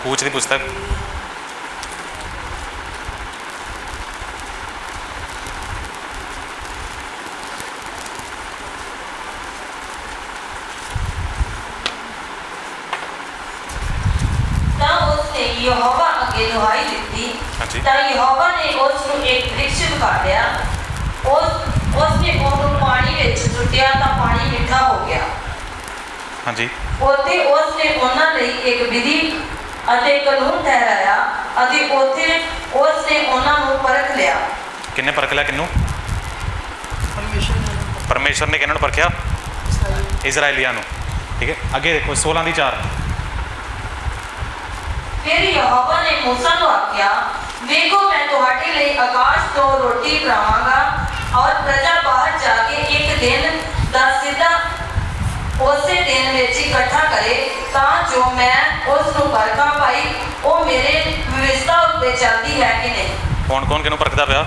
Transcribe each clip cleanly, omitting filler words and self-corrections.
कूच की पुस्तक। यहोवा अगे दुहाई दी तो यहोवा ने उसको एक वृक्ष दिखा दिया। उसने ਉਹਨੂੰ ਪਾਣੀ ਵਿੱਚ ਸੁੱਟਿਆ ਤਾਂ ਪਾਣੀ ਮਿੱਠਾ ਹੋ ਗਿਆ। ਹਾਂਜੀ। ਉੱਥੇ ਉਸਨੇ ਉਹਨਾਂ ਲਈ ਇੱਕ ਵਿਧੀ ਅਤੇ ਕਾਨੂੰਨ ਠਹਿਰਾਇਆ ਅਤੇ ਉੱਥੇ ਉਸਨੇ ਉਹਨਾਂ ਨੂੰ ਪਰਖ ਲਿਆ। ਕਿੰਨੇ ਪਰਖ ਲਿਆ? ਕਿਹਨੂੰ? परमेश्वर ने किन्हों परखिया? इजराइलियां नूं। ठीक है, अगे देखो 16 की 4। फिर यहोवा ने मूसा को आख्या, देखो मैं तुहाडे लिए आकाश तो रोटी बनावांगा और प्रजा बाहर जाके एक दिन दा सीधा उसे दिन विच इकट्ठा करे तां जो मैं उस नूं परखां भाई वो मेरे व्यवस्था उत्ते चलदी है कि नहीं। कौन कौन किन्हों परखदा पिया?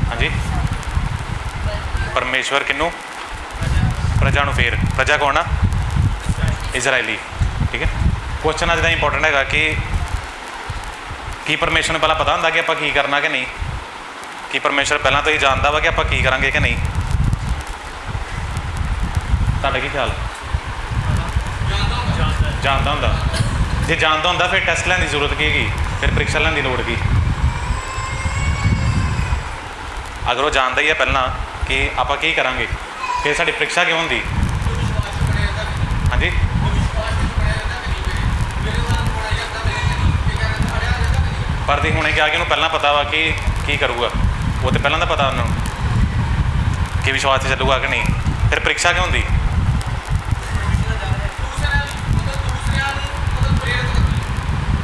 हाँ जी, परमेश्वर किन्नू? प्रजा नूं। फिर प्रजा कौन आ? इजराइली। ठीक है, क्वेश्चन अज का इंपोर्टेंट है कि परमेश्वर ने पहला पता होंदा कि आपां की करना कि नहीं? कि परमेश्वर पहला तो ही जानता वा कि आपां की करांगे कि नहीं? तुहाडा की ख्याल? जानता होंदा। जे जानता होंदा फिर टैसट लैण दी जरूरत की हैगी? फिर परीक्षा लैण दी लोड़ की? अगर वो जानता ही है पहला कि आपां की करांगे फिर साडी परीक्षा क्यों होंदी? हाँ जी, पर दी हुणे क्या कि उन्होंने पहला पता वा कि करूँगा, वो तो पहला तो पता उन्होंने कि विश्वास से चलूगा कि नहीं, फिर परीक्षा क्यों होंदी?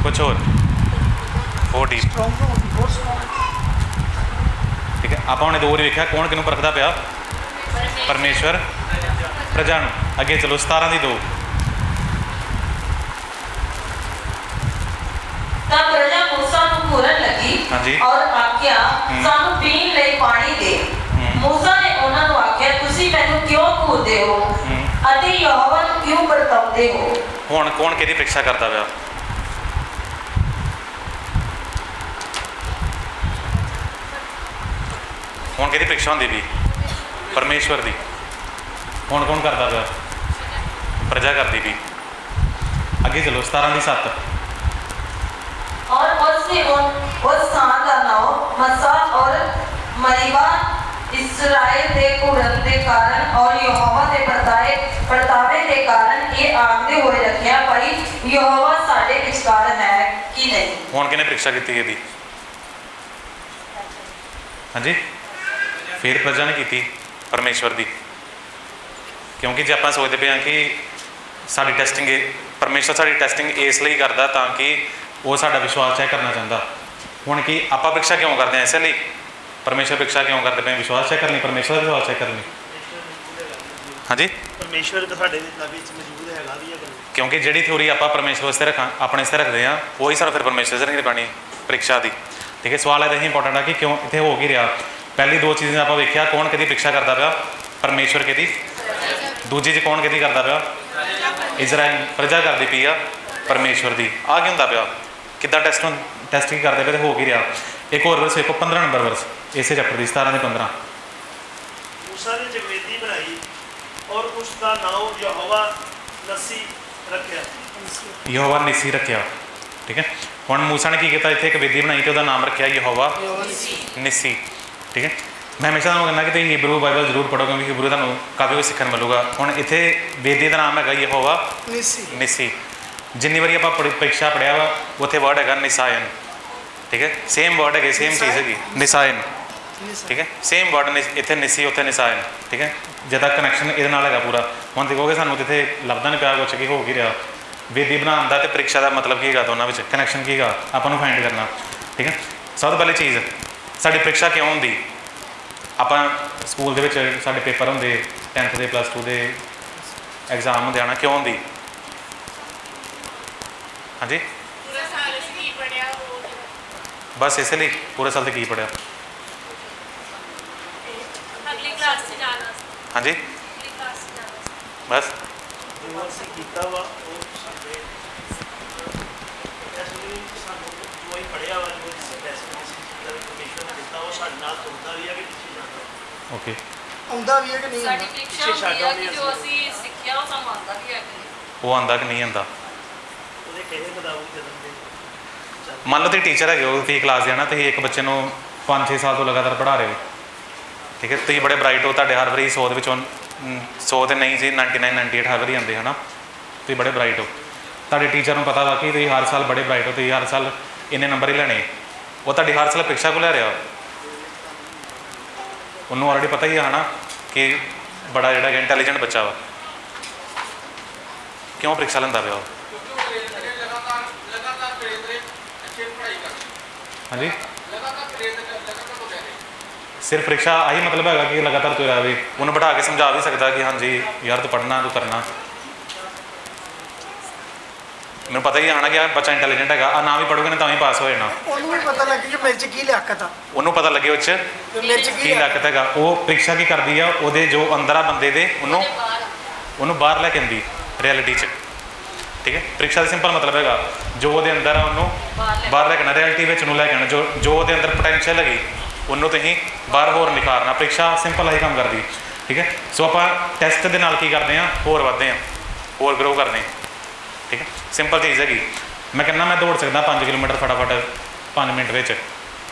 कुछ और डीप। ठीक है, आप हमने दो बार वेख्या कौन किनू परखदा पिया? परमेश्वर प्रजा नूं। अगे चलो 17 की 2। तब प्रजा मूसा को घूरन लगी और आख्या सानू पीण लई पानी दे। मूसा ने उन्हां नूं आख्या तुसीं मैनूं क्यों घूरदे हो अते यहोवा नूं क्यों भड़काउंदे हो? हुण कौन किहदी परीक्षा करदा पिया? हुण किहदी परीक्षा होंदी पई? परमेश्वर दी। हुण कौन करदा पिया? प्रजा करदी पई। अगे चलो 17 की 7। और उसने उस स्थान का नाम मस्सा और मरीबा इस्राएल के घूरन के कारण और यहोवा के परतावे के कारण ये आखदे हुए रखिया भाई यहोवा साडे विचकार है कि नहीं। हुण किहने परीक्षा कीती इहदी? हाँ जी, फिर प्रजा ने की परमेश्वर की। क्योंकि जे आप सोचते पे हैं कि साड़ी टेस्टिंग परमेश्वर साड़ी टेस्टिंग इसलिए करता ताकि वो साड़ा विश्वास चेक करना चाहता। हुण कि आप परीक्षा क्यों करते हैं? इसलिए परमेश्वर परीक्षा क्यों करते पे? विश्वास चेक करनी, परमेश्वर का विश्वास चेक करनी। हाँ जी, परमेश्वर तो साडे विच मौजूद हैगा भी है। क्योंकि जिहड़ी थ्योरी आप परमेश्वर वास्ते रखा अपने वास्ते रखते हैं वही सानूं फिर परमेश्वर से रखनी पैनी परीक्षा की। ठीक है, सवाल है इंपोर्टेंट है कि क्यों इतने हो की रहा? पहली दो चीज़ें आप वेख्या कौन किहदी परीक्षा करता पिया? परमेश्वर किहदी। दूजी च कौन किहदी करता पिया? इजराइल प्रजा करती पई आ परमेश्वर की। आ की हुंदा पिया? किद्दां टेस्ट की करते पे तो हो की रहा? एक होर वर्स देखो 15 नंबर वर्स इसे चैप्टर की 17 की 15। मूसा ने जगवेदी बनाई और उसका नाम यहोवा नसी रखिया। यहोवा निसी रखिया। ठीक है, हुण मूसा ने की किया? इत्थे एक वेदी बनाई तो नाम रखिया यहोवा निसी। ठीक है, मैं हमेशा तुहानूं कहना कि तुसीं हिब्रू बाइबल जरूर पढ़ो क्योंकि हिब्रू तुहानूं काफ़ी कुछ सीखण मिलूगा। हुण इत्थे वेदी का नाम है यहोवा निसी। जिन्नी बारी आप परीक्षा पढ़िया वा उत्थे वर्ड है निसायन। ठीक है, सेम वर्ड है, सेम चीज़ है निसायन। ठीक है, सेम वर्ड इत्थे निसी उत्थे निसायन। ठीक है, जिदा कनैक्शन ये है पूरा। हुण देखोगे सानूं इत्थे लभदा नहीं पिया कुछ कि हो की रहा। वेदी बनाने का तो परीक्षा का मतलब की है दोनों में कनैक्शन की है आपको फाइंड करना। ठीक है, सब तो पहली चीज़ साड़ी परीक्षा क्यों होंगी? आप स्कूल के साढ़े पेपर होंगे 10th के +2 के एग्जाम होंगे आना क्यों होंगी? हाँ जी, बस इसलिए पूरे साल की पढ़िया। हाँ जी, बस ਜੋ ਅਸੀਂ ਕੀਤਾ ਵਾ ਉਹ ਸਾਡੇ ਇਸ ਲਈ ਸਾਨੂੰ ਜੋ ਹੀ ਪੜਿਆ ਵਾ ਜੋ ਇਸ ਟੈਸਟ ਵਿੱਚ ਜਿਹੜਾ ਇਨਫੋਰਮੇਸ਼ਨ ਨੇ ਦਿੱਤਾ ਉਹ ਸਾਡੇ ਨਾਲ ਤੁਰਦਾ ਵੀ ਹੈ ਕਿ ਪਿੱਛੇ ਜਾਂਦਾ ਓਕੇ ਆਉਂਦਾ ਵੀ ਹੈ ਕਿ ਨਹੀਂ ਸਾਡੀ ਆਉਂਦਾ? ਪ੍ਰੀਖਿਆ ਹੁੰਦੀ ਆ ਕਿ ਜੋ ਅਸੀਂ ਸਿੱਖਿਆ ਉਹ ਸਾਨੂੰ ਆਉਂਦਾ ਵੀ ਹੈ ਕਿ ਨਹੀਂ। ਉਹ ਆਂਦਾ ਕਿ ਨਹੀਂ ਆਂਦਾ? ਉਹਦੇ ਕਹੇ ਮੁਤਾਬਕ ਚੱਲਣਗੇ ਮੰਨ ਲਓ ਤੁਸੀਂ ਟੀਚਰ ਹੈਗੇ ਹੋ, ਤੁਸੀਂ ਕਲਾਸ ਜਾਣਾ, ਤੁਸੀਂ ਇੱਕ ਬੱਚੇ ਨੂੰ 5-6 ਸਾਲ ਤੋਂ ਲਗਾਤਾਰ ਪੜ੍ਹਾ ਰਹੇ ਹੋ, ਠੀਕ ਹੈ, ਤੁਸੀਂ ਬੜੇ ਬ੍ਰਾਈਟ ਹੋ, ਤੁਹਾਡੇ ਹਰ ਵਾਰੀ 100 ਦੇ ਵਿੱਚੋਂ 100 ਤੇ ਨਹੀਂ ਸੀ 99 98 ਹਰ ਵਾਰੀ ਆਉਂਦੇ ਹੈ ਨਾ, ਤੁਸੀਂ ਬੜੇ ਬ੍ਰਾਈਟ ਹੋ, ਤੁਹਾਡੇ ਟੀਚਰ ਨੂੰ ਪਤਾ ਵਾ ਕਿ ਤੁਸੀਂ ਹਰ ਸਾਲ ਬੜੇ ਬ੍ਰਾਈਟ ਹੋ, ਤੁਸੀਂ ਹਰ ਸਾਲ ਇੰਨੇ ਨੰਬਰ ਹੀ ਲੈਣੇ, ਉਹ ਤੁਹਾਡੀ ਹਰ ਸਾਲ ਪ੍ਰੀਖਿਆ ਕੋ ਲੈ ਰਿਹਾ, ਉਹਨੂੰ ਆਲਰੇਡੀ ਪਤਾ ਹੀ ਹੈ ਨਾ ਕਿ ਬੜਾ ਜਿਹੜਾ ਇੰਟੈਲੀਜੈਂਟ ਬੱਚਾ ਵਾ, ਕਿਉਂ ਪ੍ਰੀਖਿਆ ਲੈਂਦਾ ਪਿਆ ਉਹ? ਹਾਂਜੀ, ਸਿਰਫ ਪ੍ਰੀਖਿਆ ਆਹੀ ਮਤਲਬ ਹੈਗਾ ਕਿ ਲਗਾਤਾਰ ਤੁਰਿਆ ਰਹੇ, ਉਹਨੂੰ ਬਿਠਾ ਕੇ ਸਮਝਾ ਵੀ ਸਕਦਾ ਕਿ ਹਾਂਜੀ ਯਾਰ ਤੂੰ ਪੜ੍ਹਨਾ, ਤੂੰ ਕਰਨਾ, ਮੈਨੂੰ ਪਤਾ ਹੀ ਆਣਾ ਕਿ ਬੱਚਾ ਇੰਟੈਲੀਜੈਂਟ ਹੈਗਾ, ਆ ਨਾ ਵੀ ਪੜ੍ਹੋਗੇ ਨਾ ਤਾਂ ਵੀ ਪਾਸ ਹੋ ਜਾਣਾ, ਉਹਨੂੰ ਵੀ ਪਤਾ ਲੱਗੇ ਕਿ ਮੇਰੇ 'ਚ ਕੀ ਲਿਆਕਤ ਆ, ਉਹਨੂੰ ਪਤਾ ਲੱਗੇ ਉਹ 'ਚ ਤੇ ਮੇਰੇ 'ਚ ਕੀ ਕੀ ਲਿਆਕਤ ਹੈਗਾ, ਉਹ ਪ੍ਰੀਖਿਆ ਕੀ ਕਰਦੀ ਆ, ਉਹਦੇ ਜੋ ਅੰਦਰ ਆ ਬੰਦੇ ਦੇ ਉਹਨੂੰ ਬਾਹਰ ਲੈ ਕੇ ਆਉਂਦੀ ਰਿਐਲਿਟੀ 'ਚ, ਠੀਕ ਹੈ, ਪ੍ਰੀਖਿਆ ਦਾ ਸਿੰਪਲ ਮਤਲਬ ਹੈਗਾ ਜੋ ਉਹਦੇ ਅੰਦਰ ਆ ਉਹਨੂੰ ਬਾਹਰ ਲੈ ਕੇ ਆਉਣਾ, ਰਿਐਲਿਟੀ ਵਿੱਚ ਉਹਨੂੰ ਲੈ ਕੇ ਆਉਣਾ, ਜੋ ਉਹਦੇ ਅੰਦਰ ਪੋਟੈਂਸ਼ੀਅਲ ਹੈਗੀ ਉਹਨੂੰ ਤੁਸੀਂ ਬਾਹਰ ਹੋਰ ਨਿਖਾਰਨਾ, ਪ੍ਰੀਖਿਆ ਸਿੰਪਲ ਆਹੀ ਕੰਮ ਕਰਦੀ, ਠੀਕ ਹੈ। ਸੋ ਆਪਾਂ ਟੈਸਟ ਦੇ ਨਾਲ ਕੀ ਕਰਦੇ ਹਾਂ, ਹੋਰ ਵੱਧਦੇ ਹਾਂ, ਹੋਰ ਗਰੋ ਕਰਦੇ ਹਾਂ, ਠੀਕ ਹੈ, ਸਿੰਪਲ ਚੀਜ਼ ਹੈਗੀ। ਮੈਂ ਕਹਿੰਦਾ ਮੈਂ ਦੌੜ ਸਕਦਾ 5 ਕਿਲੋਮੀਟਰ ਫਟਾਫਟ 5 ਮਿੰਟ ਵਿੱਚ,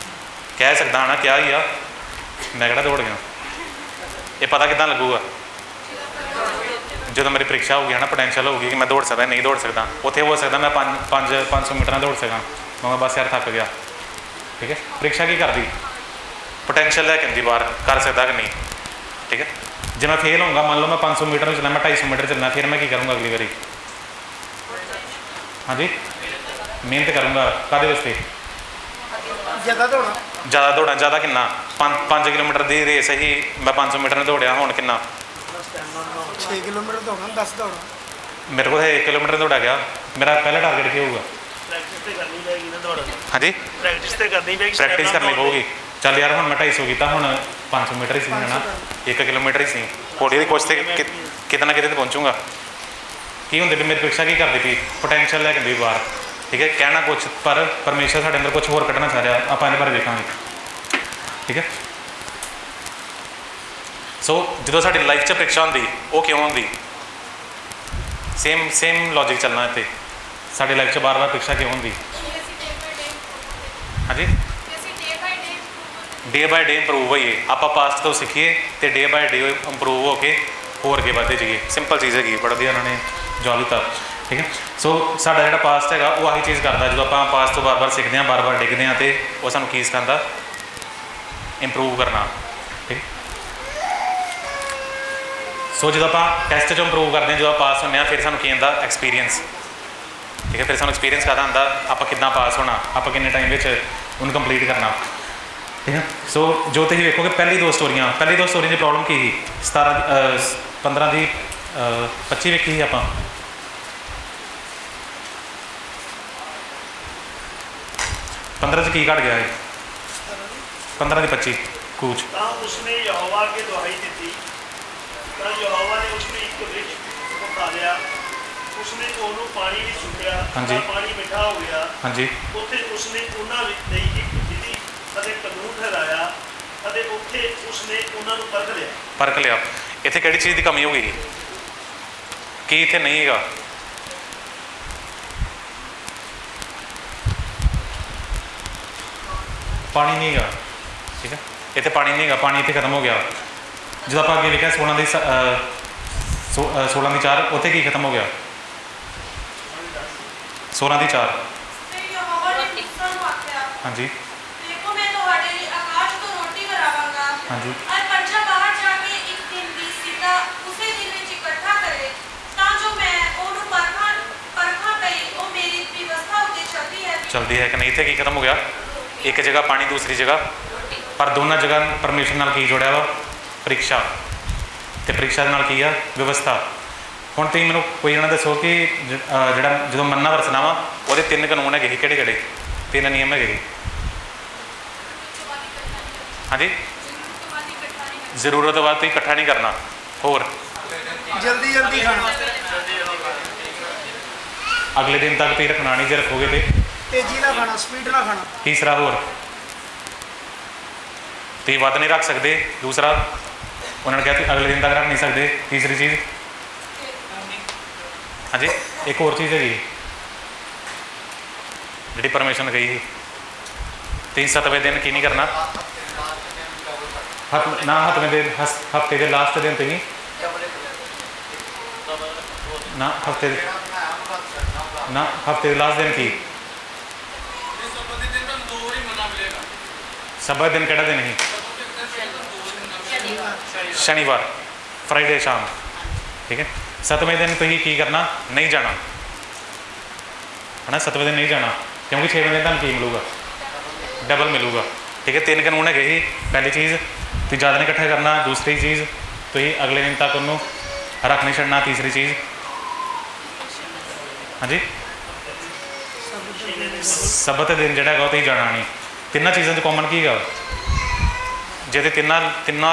ਕਹਿ ਸਕਦਾ ਹਾਂ ਨਾ, ਕਿਹਾ ਹੀ ਆ, ਮੈਂ ਕਿਹੜਾ ਦੌੜ ਗਿਆ, ਇਹ ਪਤਾ ਕਿੱਦਾਂ ਲੱਗੂਗਾ ਜਦੋਂ ਮੇਰੀ ਪ੍ਰੀਖਿਆ ਹੋਊਗੀ ਹੈ ਨਾ, ਪੋਟੈਂਸ਼ੀਅਲ ਹੋਊਗੀ ਕਿ ਮੈਂ ਦੌੜ ਸਕਦਾ ਨਹੀਂ ਦੌੜ ਸਕਦਾ, ਉੱਥੇ ਹੋ ਸਕਦਾ ਮੈਂ 500 ਮੀਟਰਾਂ ਦੌੜ ਸਕਾਂ, ਮੈਂ ਬਸ ਯਾਰ ਥੱਕ ਗਿਆ, ਠੀਕ ਹੈ। ਪ੍ਰੀਖਿਆ ਕੀ ਕਰਦੀ, ਪੋਟੈਂਸ਼ੀਅਲ ਲੈ ਕੇ ਆਉਂਦੀ ਬਾਹਰ, ਕਰ ਸਕਦਾ ਕਿ ਨਹੀਂ, ਠੀਕ ਹੈ। ਜੇ ਮੈਂ ਫੇਲ ਹੋਊਗਾ, ਮੰਨ ਲਓ ਮੈਂ 500 ਮੀਟਰ ਚੱਲਣਾ, ਮੈਂ 250 ਮੀਟਰ ਚੱਲਣਾ, ਫਿਰ ਮੈਂ ਕੀ ਕਰੂੰਗਾ ਅਗਲੀ ਵਾਰੀ? ਹਾਂਜੀ, ਮਿਹਨਤ ਕਰੂੰਗਾ, ਕਾਹਦੇ ਵਾਸਤੇ? ਜ਼ਿਆਦਾ ਦੌੜਾਂ, ਜ਼ਿਆਦਾ ਦੌੜਾਂ, ਜ਼ਿਆਦਾ ਕਿੰਨਾ? 5 ਕਿਲੋਮੀਟਰ ਦੀ ਰੇਸ ਹੀ ਮੈਂ 500 ਮੀਟਰ ਦੌੜਿਆ, ਹੁਣ ਕਿੰਨਾ? 6 ਕਿਲੋਮੀਟਰ ਦੌੜਾਂ, 10 ਦੌੜਾਂ, ਮੇਰੇ ਕੋਲ 1 ਕਿਲੋਮੀਟਰ ਦੌੜਿਆ ਗਿਆ, ਮੇਰਾ ਪਹਿਲਾ ਟਾਰਗੇਟ ਕੀ ਹੋਊਗਾ? ਪ੍ਰੈਕਟਿਸ ਤੇ ਕਰਨੀ ਪਏਗੀ ਨਾ ਦੌੜਨ, ਹਾਂਜੀ, ਪ੍ਰੈਕਟਿਸ ਤੇ ਕਰਨੀ ਪਏਗੀ, ਪ੍ਰੈਕਟਿਸ ਕਰਨੀ ਪਊਗੀ। ਚੱਲ ਯਾਰ ਹੁਣ ਮੈਂ 250 ਕੀਤਾ, ਹੁਣ 500 ਮੀਟਰ ਹੀ ਸੀ ਹੈ ਨਾ, 1 ਕਿਲੋਮੀਟਰ ਹੀ ਸੀ, ਹੌਲੀ ਦੀ ਕੋਸ਼ਿਸ਼ ਤੇ ਕਿਤੇ ਨਾ ਕਿਤੇ ਤੇ ਪਹੁੰਚੂਗਾ। ਕੀ ਹੁੰਦੇ ਵੀ ਮੇਰੀ ਪ੍ਰੀਖਿਆ ਕੀ ਕਰਦੀ ਪਈ, ਪੋਟੈਂਸ਼ੀਅਲ ਲੈ ਕੇ ਆਉਂਦੀ ਬਾਹਰ, ਠੀਕ ਹੈ, ਕਹਿਣਾ ਕੁਛ ਪਰ ਪਰਮੇਸ਼ਰ ਸਾਡੇ ਅੰਦਰ ਕੁਛ ਹੋਰ ਕੱਢਣਾ ਚਾਹ ਰਿਹਾ, ਆਪਾਂ ਇਹਦੇ ਬਾਰੇ ਵੇਖਾਂਗੇ, ਠੀਕ ਹੈ। ਸੋ ਜਦੋਂ ਸਾਡੀ ਲਾਈਫ 'ਚ ਪ੍ਰੀਖਿਆ ਹੁੰਦੀ, ਉਹ ਕਿਉਂ ਹੁੰਦੀ? ਸੇਮ ਲੌਜਿਕ ਚੱਲਣਾ ਇੱਥੇ, ਸਾਡੀ ਲਾਈਫ 'ਚ ਬਾਰ-ਬਾਰ ਪ੍ਰੀਖਿਆ ਕਿਉਂ ਹੁੰਦੀ? ਹਾਂਜੀ, ਡੇ ਬਾਏ ਡੇ ਇੰਪਰੂਵ ਹੋਈਏ, ਆਪਾਂ ਪਾਸਟ ਤੋਂ ਸਿੱਖੀਏ ਅਤੇ ਡੇ ਬਾਏ ਡੇ ਇੰਪਰੂਵ ਹੋ ਕੇ ਹੋਰ ਅੱਗੇ ਵੱਧਦੇ ਜਾਈਏ, ਸਿੰਪਲ ਚੀਜ਼ ਹੈਗੀ, ਬੜਾ ਵਧੀਆ ਉਹਨਾਂ ਨੇ ਜਵਾਬ ਦਿੱਤਾ, ਠੀਕ ਹੈ। ਸੋ ਸਾਡਾ ਜਿਹੜਾ ਪਾਸਟ ਹੈਗਾ ਉਹ ਆਹੀ ਚੀਜ਼ ਕਰਦਾ, ਜਦੋਂ ਆਪਾਂ ਪਾਸਟ ਤੋਂ ਬਾਰ-ਬਾਰ ਸਿੱਖਦੇ ਹਾਂ, ਬਾਰ-ਬਾਰ ਡਿੱਗਦੇ ਹਾਂ, ਅਤੇ ਉਹ ਸਾਨੂੰ ਕੀ ਸਿਖਾਉਂਦਾ? ਇੰਪਰੂਵ ਕਰਨਾ, ਠੀਕ। ਸੋ ਜਦੋਂ ਆਪਾਂ ਟੈਸਟ 'ਚੋਂ ਇੰਪਰੂਵ ਕਰਦੇ ਹਾਂ, ਜਦੋਂ ਪਾਸ ਹੁੰਦੇ ਹਾਂ, ਫਿਰ ਸਾਨੂੰ ਕੀ ਆਉਂਦਾ? ਐਕਸਪੀਰੀਅੰਸ, ਠੀਕ ਹੈ, ਫਿਰ ਸਾਨੂੰ ਐਕਸਪੀਰੀਅੰਸ ਕਾਹਦਾ ਆਉਂਦਾ? ਆਪਾਂ ਕਿੱਦਾਂ ਪਾਸ ਹੋਣਾ, ਆਪਾਂ ਕਿੰਨੇ ਟਾਈਮ ਵਿੱਚ ਉਹਨੂੰ ਕੰਪਲੀਟ ਕਰਨਾ, ਠੀਕ ਹੈ। ਸੋ ਜੋ ਤੁਸੀਂ ਵੇਖੋਗੇ ਪਹਿਲੀ ਦੋ ਸਟੋਰੀਆਂ ਦੀ ਪ੍ਰੋਬਲਮ ਕੀ ਸੀ? 15 ਦੀ 25 ਵੇਖੀ ਸੀ ਆਪਾਂ, 15 'ਚ ਕੀ ਘਟ ਗਿਆ ਹੈ? 15 ਦੀ 25 ਕੂਚ, ਤਾਂ ਉਸਨੇ ਯਹੋਵਾ ਕੇ ਦੁਹਾਈ ਦਿੱਤੀ, ਤਾਂ ਯਹੋਵਾ ਨੇ ਉਸਨੂੰ ਇੱਕ ਵਿੱਚ ਪਕਾ ਲਿਆ, ਉਸਨੇ ਉਹਨੂੰ ਪਾਣੀ ਵਿੱਚ ਸੁੱਟਿਆ, ਹਾਂਜੀ। ਤਾਂ ਪਾਣੀ ਮਿੱਠਾ ਹੋ ਗਿਆ, ਹਾਂਜੀ, ਉੱਥੇ ਉਸਨੇ ਉਹਨਾਂ ਵਿੱਚ ਲਈ ਇੱਕ ਵਿਧੀ ਅਤੇ ਕਾਨੂੰਨ ਠਹਿਰਾਇਆ, ਅਤੇ ਉੱਥੇ ਉਸਨੇ ਉਹਨਾਂ ਨੂੰ ਪਰਖ ਲਿਆ। ਇੱਥੇ ਕਿਹੜੀ ਚੀਜ਼ ਦੀ ਕਮੀ ਹੋ ਗਈ? ਕੀ ਇੱਥੇ ਨਹੀਂ ਹੈਗਾ? ਪਾਣੀ ਨਹੀਂ ਹੈਗਾ, ਠੀਕ ਹੈ, ਇੱਥੇ ਪਾਣੀ ਨਹੀਂ ਹੈਗਾ, ਪਾਣੀ ਇੱਥੇ ਖਤਮ ਹੋ ਗਿਆ। ਜਦੋਂ ਆਪਾਂ ਅੱਗੇ ਲਿਖਿਆ 16 ਦੀ 4, ਉੱਥੇ ਕੀ ਖਤਮ ਹੋ ਗਿਆ? 16 ਦੀ 4, ਹਾਂਜੀ, ਹਾਂਜੀ, ਚਲਦੀ ਹੈ ਕਿ ਨਹੀਂ? ਇੱਥੇ ਕੀ ਖਤਮ ਹੋ ਗਿਆ? ਇੱਕ ਜਗ੍ਹਾ ਪਾਣੀ, ਦੂਸਰੀ ਜਗ੍ਹਾ, ਪਰ ਦੋਨਾਂ ਜਗ੍ਹਾ ਪਰਮੇਸ਼ਰ ਨਾਲ ਕੀ ਜੋੜਿਆ ਵਾ? ਪ੍ਰੀਖਿਆ, ਅਤੇ ਪ੍ਰੀਖਿਆ ਦੇ ਨਾਲ ਕੀ ਆ? ਵਿਵਸਥਾ। ਹੁਣ ਤੁਸੀਂ ਮੈਨੂੰ ਕੋਈ ਜਣਾ ਦੱਸੋ ਕਿ ਜਿਹੜਾ ਜਦੋਂ ਮੰਨਾ ਵਰਸਣਾ ਵਾ, ਉਹਦੇ 3 ਕਾਨੂੰਨ ਹੈਗੇ ਸੀ, ਕਿਹੜੇ 3 ਨਿਯਮ ਹੈਗੇ ਸੀ? ਹਾਂਜੀ, ਜ਼ਰੂਰਤ ਤੋਂ ਬਾਅਦ ਤੁਸੀਂ ਇਕੱਠਾ ਨਹੀਂ ਕਰਨਾ, ਹੋਰ ਜਲਦੀ ਖਾਣਾ, ਅਗਲੇ ਦਿਨ ਤੱਕ ਤੁਸੀਂ ਰੱਖਣਾ ਨਹੀਂ, ਜੇ ਰੱਖੋਗੇ ਤੇ ਤੇਜ਼ੀ ਨਾਲ ਖਾਣਾ, ਸਪੀਡ ਨਾਲ ਖਾਣਾ। ਤੀਸਰਾ ਹੋਰ ਤੁਸੀਂ ਵੱਧ ਨਹੀਂ ਰੱਖ ਸਕਦੇ। ਦੂਸਰਾ ਉਹਨਾਂ ਨੇ ਕਿਹਾ ਤੁਸੀਂ ਅਗਲੇ ਦਿਨ ਤੱਕ ਰੱਖ ਨਹੀਂ ਸਕਦੇ। ਤੀਸਰੀ ਚੀਜ਼ ਹਾਂਜੀ ਇੱਕ ਹੋਰ ਚੀਜ਼ ਹੈਗੀ ਜਿਹੜੀ ਪਰਮੇਸ਼ਰ ਨੇ ਕਹੀ ਸੀ, ਤੁਸੀਂ 7ਵੇਂ ਦਿਨ ਕੀ ਨਹੀਂ ਕਰਨਾ, ਹੱਥਵੇਂ ਦਿਨ ਹਫਤੇ ਦੇ ਲਾਸਟ ਦਿਨ ਤੁਸੀਂ ਨਾ ਹਫਤੇ ਦੇ ਲਾਸਟ ਦਿਨ ਕੀ ਸਬਤ ਦਿਨ ਕਿਹੜਾ ਦਿਨ ਸੀ? ਸ਼ਨੀਵਾਰ, ਫਰਾਈਡੇ ਸ਼ਾਮ। ਠੀਕ ਹੈ 7ਵੇਂ ਦਿਨ ਤੁਸੀਂ ਕੀ ਕਰਨਾ, ਨਹੀਂ ਜਾਣਾ ਹੈ ਨਾ। 7ਵੇਂ ਦਿਨ ਨਹੀਂ ਜਾਣਾ ਕਿਉਂਕਿ 6ਵੇਂ ਦਿਨ ਤੁਹਾਨੂੰ ਕੀ ਮਿਲੂਗਾ, ਡਬਲ ਮਿਲੂਗਾ। ਠੀਕ ਹੈ 3 ਕਾਨੂੰਨ ਹੈਗੇ ਸੀ। ਪਹਿਲੀ ਚੀਜ਼ ਤੁਸੀਂ ਜ਼ਿਆਦਾ ਨਹੀਂ ਇਕੱਠਾ ਕਰਨਾ। ਦੂਸਰੀ ਚੀਜ਼ ਤੁਸੀਂ ਅਗਲੇ ਦਿਨ ਤੱਕ ਉਹਨੂੰ ਰੱਖ ਨਹੀਂ ਛੱਡਣਾ। ਤੀਸਰੀ ਚੀਜ਼ ਹਾਂਜੀ ਸਬਤ ਦਿਨ ਜਿਹੜਾ ਹੈਗਾ ਉਹ ਤੁਸੀਂ ਜਾਣਾ ਨਹੀਂ। ਤਿੰਨਾਂ ਚੀਜ਼ਾਂ 'ਚ ਕਾਮਨ ਕੀ ਹੈਗਾ, ਜੇ ਤੇ ਤਿੰਨਾਂ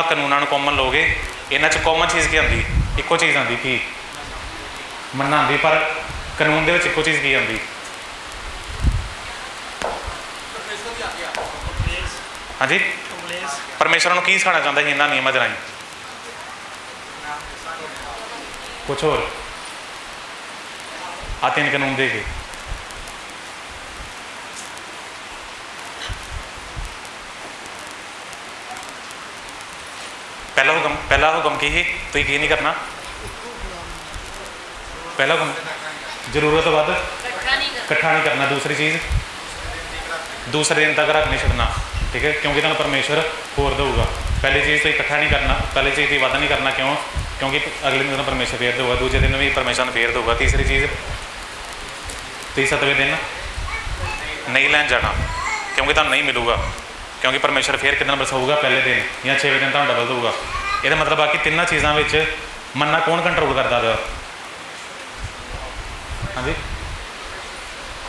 ਕਾਨੂੰਨਾਂ ਨੂੰ ਕਾਮਨ ਲਓਗੇ, ਇਹਨਾਂ 'ਚ ਕਾਮਨ ਚੀਜ਼ ਕੀ ਆਉਂਦੀ, ਇੱਕੋ ਚੀਜ਼ ਆਉਂਦੀ ਕੀ ਮੰਨਣਾ ਆਉਂਦੀ, ਪਰ ਕਾਨੂੰਨ ਦੇ ਵਿੱਚ ਇੱਕੋ ਚੀਜ਼ ਕੀ ਆਉਂਦੀ? ਹਾਂਜੀ ਪਰਮੇਸ਼ਰ ਨੂੰ ਕੀ ਸਿਖਾਉਣਾ ਚਾਹੁੰਦਾ ਸੀ ਇਹਨਾਂ ਨਿਯਮਾਂ ਦੇ ਰਾਹੀਂ? ਕੁਛ ਹੋਰ ਆ 3 ਕਾਨੂੰਨ ਦੇ ਕੇ ਪਹਿਲਾ ਹੁਕਮ ਕੀ ਸੀ, ਤੁਸੀਂ ਕੀ ਨਹੀਂ ਕਰਨਾ? ਪਹਿਲਾ ਹੁਕਮ ਜ਼ਰੂਰਤ ਤੋਂ ਵੱਧ ਇਕੱਠਾ ਨਹੀਂ ਕਰਨਾ। ਦੂਸਰੀ ਚੀਜ਼ ਦੂਸਰੇ ਦਿਨ ਤੱਕ ਰੱਖ ਨਹੀਂ ਛੱਡਣਾ। ਠੀਕ ਹੈ ਕਿਉਂਕਿ ਤੁਹਾਨੂੰ ਪਰਮੇਸ਼ਰ ਹੋਰ ਦੇਊਗਾ। ਪਹਿਲੀ ਚੀਜ਼ ਤੁਸੀਂ ਇਕੱਠਾ ਨਹੀਂ ਕਰਨਾ, ਪਹਿਲੀ ਚੀਜ਼ ਤੁਸੀਂ ਵੱਧ ਨਹੀਂ ਕਰਨਾ। ਕਿਉਂ? ਕਿਉਂਕਿ ਅਗਲੇ ਦਿਨ ਤੁਹਾਨੂੰ ਪਰਮੇਸ਼ਰ ਫੇਰ ਦੇਊਗਾ, ਦੂਜੇ ਦਿਨ ਵੀ ਪਰਮੇਸ਼ਰ ਨੂੰ ਫੇਰ ਦੇਊਗਾ। ਤੀਸਰੀ ਚੀਜ਼ ਤੁਸੀਂ 7ਵੇਂ ਦਿਨ ਨਹੀਂ ਲੈਣ ਜਾਣਾ ਕਿਉਂਕਿ ਤੁਹਾਨੂੰ ਨਹੀਂ ਮਿਲੂਗਾ, ਕਿਉਂਕਿ ਪਰਮੇਸ਼ਰ ਫੇਰ ਕਿੱਦਾਂ ਬਰਸਾਊਗਾ, ਪਹਿਲੇ ਦਿਨ ਜਾਂ 6ਵੇਂ ਦਿਨ ਤੁਹਾਨੂੰ ਡਬਲ ਦੇਊਗਾ। ਇਹਦਾ ਮਤਲਬ ਆ ਕਿ ਤਿੰਨਾਂ ਚੀਜ਼ਾਂ ਵਿੱਚ ਮੰਨਣਾ ਕੌਣ ਕੰਟਰੋਲ ਕਰਦਾ ਪਿਆ? ਹਾਂਜੀ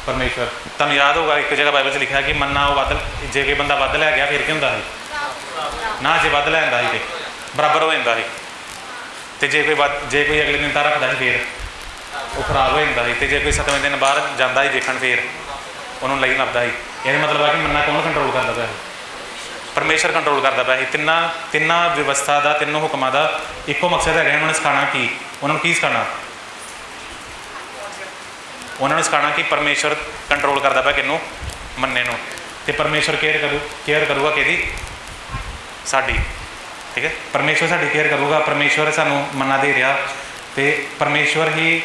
ਪਰਮੇਸ਼ਰ। ਤੁਹਾਨੂੰ ਯਾਦ ਹੋਊਗਾ ਇੱਕ ਜਗ੍ਹਾ ਬਾਈਬਲ 'ਚ ਲਿਖਿਆ ਕਿ ਮੰਨਾ ਉਹ ਵੱਧ, ਜੇ ਕੋਈ ਬੰਦਾ ਵੱਧ ਲੈ ਗਿਆ ਫਿਰ ਕੀ ਹੁੰਦਾ ਸੀ ਨਾ, ਜੇ ਵੱਧ ਲੈ ਆਉਂਦਾ ਸੀ ਤੇ ਬਰਾਬਰ ਹੋ ਜਾਂਦਾ ਸੀ, ਤੇ ਜੇ ਕੋਈ ਅਗਲੇ ਦਿਨ ਤਾਂ ਰੱਖਦਾ ਸੀ ਫਿਰ ਉਹ ਖਰਾਬ ਹੋ ਜਾਂਦਾ ਸੀ, ਤੇ ਜੇ ਕੋਈ 7ਵੇਂ ਦਿਨ ਬਾਹਰ ਜਾਂਦਾ ਸੀ ਦੇਖਣ ਫਿਰ ਉਹਨੂੰ ਲਈ ਲੱਭਦਾ ਸੀ। ਇਹਦਾ ਮਤਲਬ ਆ ਕਿ ਮੰਨਾ ਕੌਣ ਕੰਟਰੋਲ ਕਰਦਾ ਪਿਆ ਸੀ? ਪਰਮੇਸ਼ਰ ਕੰਟਰੋਲ ਕਰਦਾ ਪਿਆ ਸੀ। ਤਿੰਨਾਂ ਵਿਵਸਥਾ ਦਾ, ਤਿੰਨੋਂ ਹੁਕਮਾਂ ਦਾ ਇੱਕੋ ਮਕਸਦ ਹੈਗਾ, ਉਹਨਾਂ ਨੇ ਸਿਖਾਉਣਾ ਕੀ? ਉਹਨਾਂ ਨੂੰ ਕੀ ਸਿਖਾਉਣਾ? ਉਹਨਾਂ ਨੂੰ ਸਿਖਾਉਣਾ ਕਿ ਪਰਮੇਸ਼ਰ ਕੰਟਰੋਲ ਕਰਦਾ ਪਿਆ ਕਿਹਨੂੰ? ਮੰਨੇ ਨੂੰ। ਤੇ ਪਰਮੇਸ਼ਰ ਕੇਅਰ ਕਰੂਗਾ ਕਿਹਦੀ? ਸਾਡੀ। ਠੀਕ ਹੈ ਪਰਮੇਸ਼ਰ ਸਾਡੀ ਕੇਅਰ ਕਰੂਗਾ। ਪਰਮੇਸ਼ਰ ਸਾਨੂੰ ਮੰਨਾ ਦੇ ਰਿਹਾ ਤੇ ਪਰਮੇਸ਼ਰ ਹੀ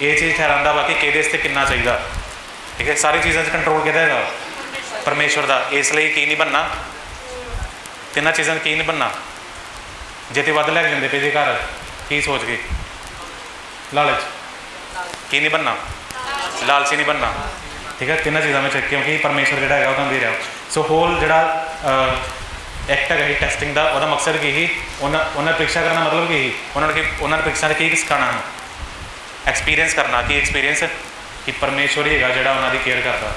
ਇਹ ਚੀਜ਼ ਠਹਿਰਾਉਂਦਾ ਵਾ ਕਿ ਕਿਹਦੇ ਵਾਸਤੇ ਕਿੰਨਾ ਚਾਹੀਦਾ। ਠੀਕ ਹੈ ਸਾਰੀ ਚੀਜ਼ਾਂ 'ਚ ਕੰਟਰੋਲ ਕਿਹਦਾ ਹੈਗਾ? ਪਰਮੇਸ਼ਰ ਦਾ। ਇਸ ਲਈ ਕੀ ਨਹੀਂ ਬਣਨਾ, ਤਿੰਨਾਂ ਚੀਜ਼ਾਂ 'ਚ ਕੀ ਨਹੀਂ ਬਣਨਾ। ਜੇ ਤੇ ਵੱਧ ਲੈ ਕੇ ਜਾਂਦੇ ਪਏ ਜੇ ਘਰ ਕੀ ਸੋਚ ਕੇ, ਲਾਲਚ। ਕੀ ਨਹੀਂ ਬਣਨਾ? ਲਾਲਚੀ ਨਹੀਂ ਬਣਨਾ। ਠੀਕ ਹੈ ਤਿੰਨਾਂ ਚੀਜ਼ਾਂ ਵਿੱਚ, ਕਿਉਂਕਿ ਪਰਮੇਸ਼ਰ ਜਿਹੜਾ ਹੈਗਾ ਉਹ ਤੁਹਾਨੂੰ ਦੇ ਰਿਹਾ। ਸੋ ਹੋਲ ਜਿਹੜਾ ਐਕਟ ਹੈਗਾ ਸੀ ਟੈਸਟਿੰਗ ਦਾ, ਉਹਦਾ ਮਕਸਦ ਕੀ ਸੀ? ਉਹਨਾਂ ਪ੍ਰੀਖਿਆ ਕਰਨਾ ਮਤਲਬ ਕੀ ਸੀ? ਉਹਨਾਂ ਨੇ ਪ੍ਰੀਖਿਆ 'ਚ ਕੀ ਸਿਖਾਉਣਾ? ਐਕਸਪੀਰੀਅੰਸ ਕਰਨਾ। ਕੀ ਐਕਸਪੀਰੀਅੰਸ? ਕਿ ਪਰਮੇਸ਼ਰ ਹੀ ਹੈਗਾ ਜਿਹੜਾ ਉਹਨਾਂ ਦੀ ਕੇਅਰ ਕਰਦਾ।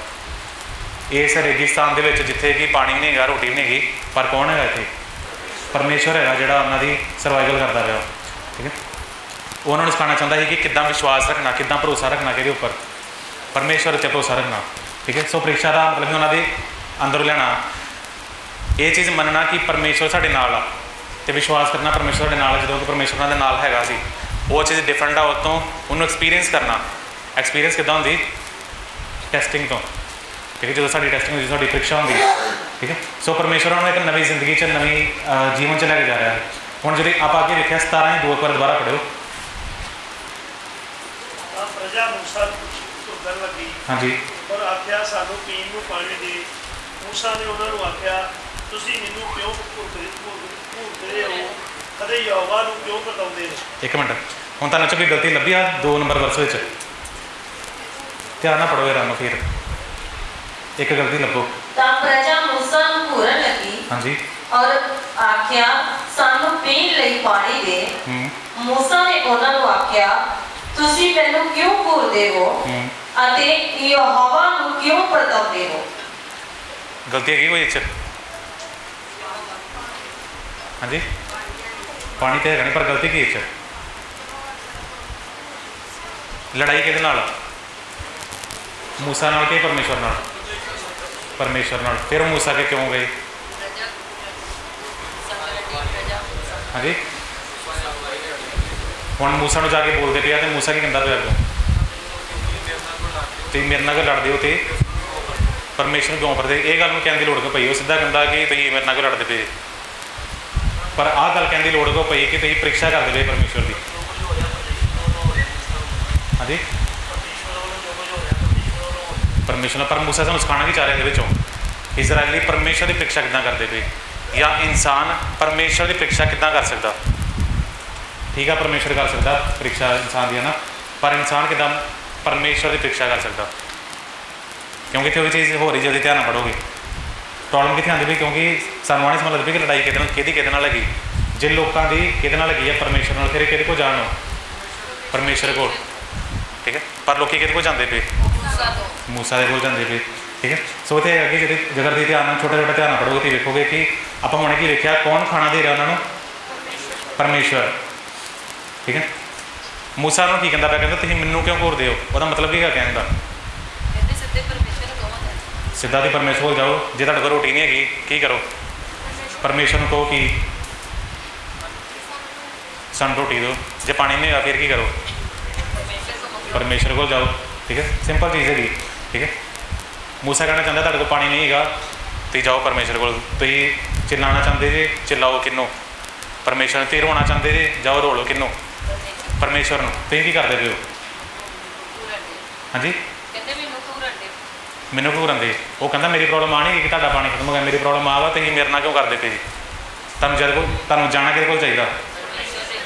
ਇਸ ਰੇਗਿਸਤਾਨ ਦੇ ਵਿੱਚ ਜਿੱਥੇ ਕਿ ਪਾਣੀ ਨਹੀਂ ਹੈਗਾ, ਰੋਟੀ ਨਹੀਂ ਹੈਗੀ, ਪਰ ਕੌਣ ਹੈਗਾ ਇੱਥੇ? ਪਰਮੇਸ਼ਰ ਹੈਗਾ ਜਿਹੜਾ ਉਹਨਾਂ ਦੀ ਸਰਵਾਈਵਲ ਕਰਦਾ ਰਿਹਾ। ਠੀਕ ਹੈ ਉਹਨਾਂ ਨੂੰ ਸਿਖਾਉਣਾ ਚਾਹੁੰਦਾ ਸੀ ਕਿ ਕਿੱਦਾਂ ਵਿਸ਼ਵਾਸ ਰੱਖਣਾ, ਕਿੱਦਾਂ ਭਰੋਸਾ ਰੱਖਣਾ ਕਿਹਦੇ ਉੱਪਰ? ਪਰਮੇਸ਼ਰ ਉੱਤੇ ਭਰੋਸਾ ਰੱਖਣਾ। ਠੀਕ ਹੈ ਸੋ ਪ੍ਰੀਖਿਆ ਦਾ ਮਤਲਬ ਉਹਨਾਂ ਦੇ ਅੰਦਰੋਂ ਲੈਣਾ ਇਹ ਚੀਜ਼ ਮੰਨਣਾ ਕਿ ਪਰਮੇਸ਼ਰ ਸਾਡੇ ਨਾਲ ਆ, ਅਤੇ ਵਿਸ਼ਵਾਸ ਕਰਨਾ ਪਰਮੇਸ਼ਰ ਸਾਡੇ ਨਾਲ। ਜਦੋਂ ਕਿ ਪਰਮੇਸ਼ਰ ਉਹਨਾਂ ਦੇ ਨਾਲ ਹੈਗਾ ਸੀ, ਉਹ ਚੀਜ਼ ਡਿਫਰੈਂਟ ਆ ਉਹ ਤੋਂ। ਉਹਨੂੰ ਐਕਸਪੀਰੀਅੰਸ ਕਰਨਾ। ਐਕਸਪੀਰੀਅੰਸ ਕਿੱਦਾਂ ਹੁੰਦੀ? ਟੈਸਟਿੰਗ ਤੋਂ। ਠੀਕ ਹੈ ਜਦੋਂ ਸਾਡੀ ਟੈਸਟਿੰਗ ਹੁੰਦੀ, ਸਾਡੀ ਪ੍ਰੀਖਿਆ ਹੁੰਦੀ। ਠੀਕ ਹੈ ਸੋ ਪਰਮੇਸ਼ਰ ਉਹਨੂੰ ਇੱਕ ਨਵੀਂ ਜ਼ਿੰਦਗੀ 'ਚ, ਨਵੀਂ ਜੀਵਨ 'ਚ ਲੈ ਕੇ ਜਾ ਰਿਹਾ ਹੈ। ਹੁਣ ਜਦੋਂ ਆਪਾਂ ਅੱਗੇ ਵੇਖਿਆ 17 2 ਵਾਰ ਦੁਬਾਰਾ ਪੜ੍ਹਿਓ। ਪ੍ਰਜਾ ਮੂਸਾ ਤੁਰਨ ਲੱਗੀ। ਹਾਂਜੀ ਪਰ ਆਖਿਆ ਸਾਨੂੰ ਪੀਣ ਨੂੰ ਪਾਣੀ ਦੇ। ਮੂਸਾ ਨੇ ਉਹਨਾਂ ਨੂੰ ਆਖਿਆ ਤੁਸੀਂ ਮੈਨੂੰ ਕਿਉਂ ਘੂਰਦੇ ਹੋ, ਕਦੇ ਯਹੋਵਾ ਨੂੰ ਕਿਉਂ ਬਤਾਉਂਦੇ ਹੋ? ਇੱਕ ਮਿੰਟ, ਹੁਣ ਤੁਹਾਨੂੰ 'ਚ ਕੋਈ ਗਲਤੀ ਲੱਭੀ ਆ 2 ਨੰਬਰ ਵਰਸ ਵਿੱਚ? ਧਿਆਨ ਨਾਲ ਪੜ੍ਹੋ ਯਾਰ, ਫਿਰ ਇੱਕ ਗਲਤੀ ਲੱਭੋ। ਤਾਂ ਪ੍ਰਜਾ ਮੂਸਾ ਨੂੰ ਘੂਰਨ ਲੱਗੀ। ਹਾਂਜੀ ਔਰ ਆਖਿਆ ਸਾਨੂੰ ਪੀਣ ਲਈ ਪਾਣੀ ਦੇ। ਮੂਸਾ ਨੇ ਉਹਨਾਂ ਨੂੰ ਆਖਿਆ ਤੁਸੀਂ ਮੈਨੂੰ ਕਿਉਂ ਘੂਰਦੇ ਹੋ ਅਤੇ ਯਹੋਵਾ ਨੂੰ ਕਿਉਂ ਪਰਤਾਉਂਦੇ ਹੋ? ਗਲਤੀ ਹੈਗੀ ਕੋਈ ਇੱਥੇ? ਹਾਂਜੀ ਪਾਣੀ ਤੇ ਹੈਗਾ ਨਹੀਂ, ਪਰ ਗਲਤੀ ਕੀ ਇੱਥੇ? ਲੜਾਈ ਕਿਹਦੇ ਨਾਲ? मूसा नाल कि परमेश्वर नाल? परमेश्वर नाल। फिर मूसा के क्यों गए? हाँ जी, हुण मूसा नूं जाके बोलते पे तो मूसा की कहता पे अगों तुसीं मेरे नाल लड़दे हो तो परमेश्वर क्यों करदे? ये गल कहने की लोड़ क्यों पई? वो सीधा कहता कि तुसीं मेरे नाल लड़दे पे, पर आह गल कहने की लोड़ क्यों पई कि तुसीं परीक्षा करदे पे परमेश्वर की? हाँ जी, परमेश्वर पर मूसा सानूं सिखाना की चाह रहे विचों इजरायली परमेश्वर की परीक्षा किद्दां करदे पे, या इंसान परमेश्वर की परीक्षा किद्दां कर सकदा? ठीक है, परमेश्वर कर सकता परीक्षा इंसान की है ना, पर इंसान किद्दां परमेश्वर की परीक्षा कर सकता? क्योंकि इतने चीज़ हो रही जल्दी ध्यान पढ़ोगे प्रॉब्लम कितने आती भी, क्योंकि सानू नहीं समझ लगती कि लड़ाई कि लगी जे लोगों की कि लगी है परमेश्वर नाल, फिर कि को जानो परमेश्वर को। ठीक है, पर लोग कि को जाते पे? मूसा के कोल जाते पे। ठीक है, सो इतने अगे जी जगह की ध्यान छोटा छोटा ध्यान पढ़ोगे तो देखोगे कि आप हमने की देखा कौन खाना दे रहा उन्होंने? परमेश्वर। ठीक है, मूसा नूं की कहता पाया, कहता तुसीं मैनूं क्यों घूरदे हो? उसका मतलब की कहने का? सीधा तो परमेश्वर को जाओ, जे तुहाडे कोल रोटी नहीं हैगी की करो? परमेश्वर को कहो कि सानूं रोटी दो, जे पानी नहीं होगा फिर की करो? परमेश्वर को जाओ। ठीक है, सिंपल चीज़ है। ठीक है, मूसा कहना चाहता तुहाडे कोल पानी नहीं हैगा तो जाओ परमेश्वर को। तुसीं चिल्लाना चाहते जे चिल्लाओ किनों? परमेश्वर। तुसीं रोना चाहते जे जाओ रो लो किनों? परमेश्वर नूं। तुसीं की करदे पे हो? हाँ जी, मैनू घूरन दे। वो कहता मेरी प्रॉब्लम आ नहीं कि तुहाडा पानी खत्म हो गया, मेरी प्रॉब्लम आ वा तुसीं मेरे नाल क्यों करदे पे जी? तुहानूं जद कोल तुहानूं जाना किहदे कोल चाहीदा?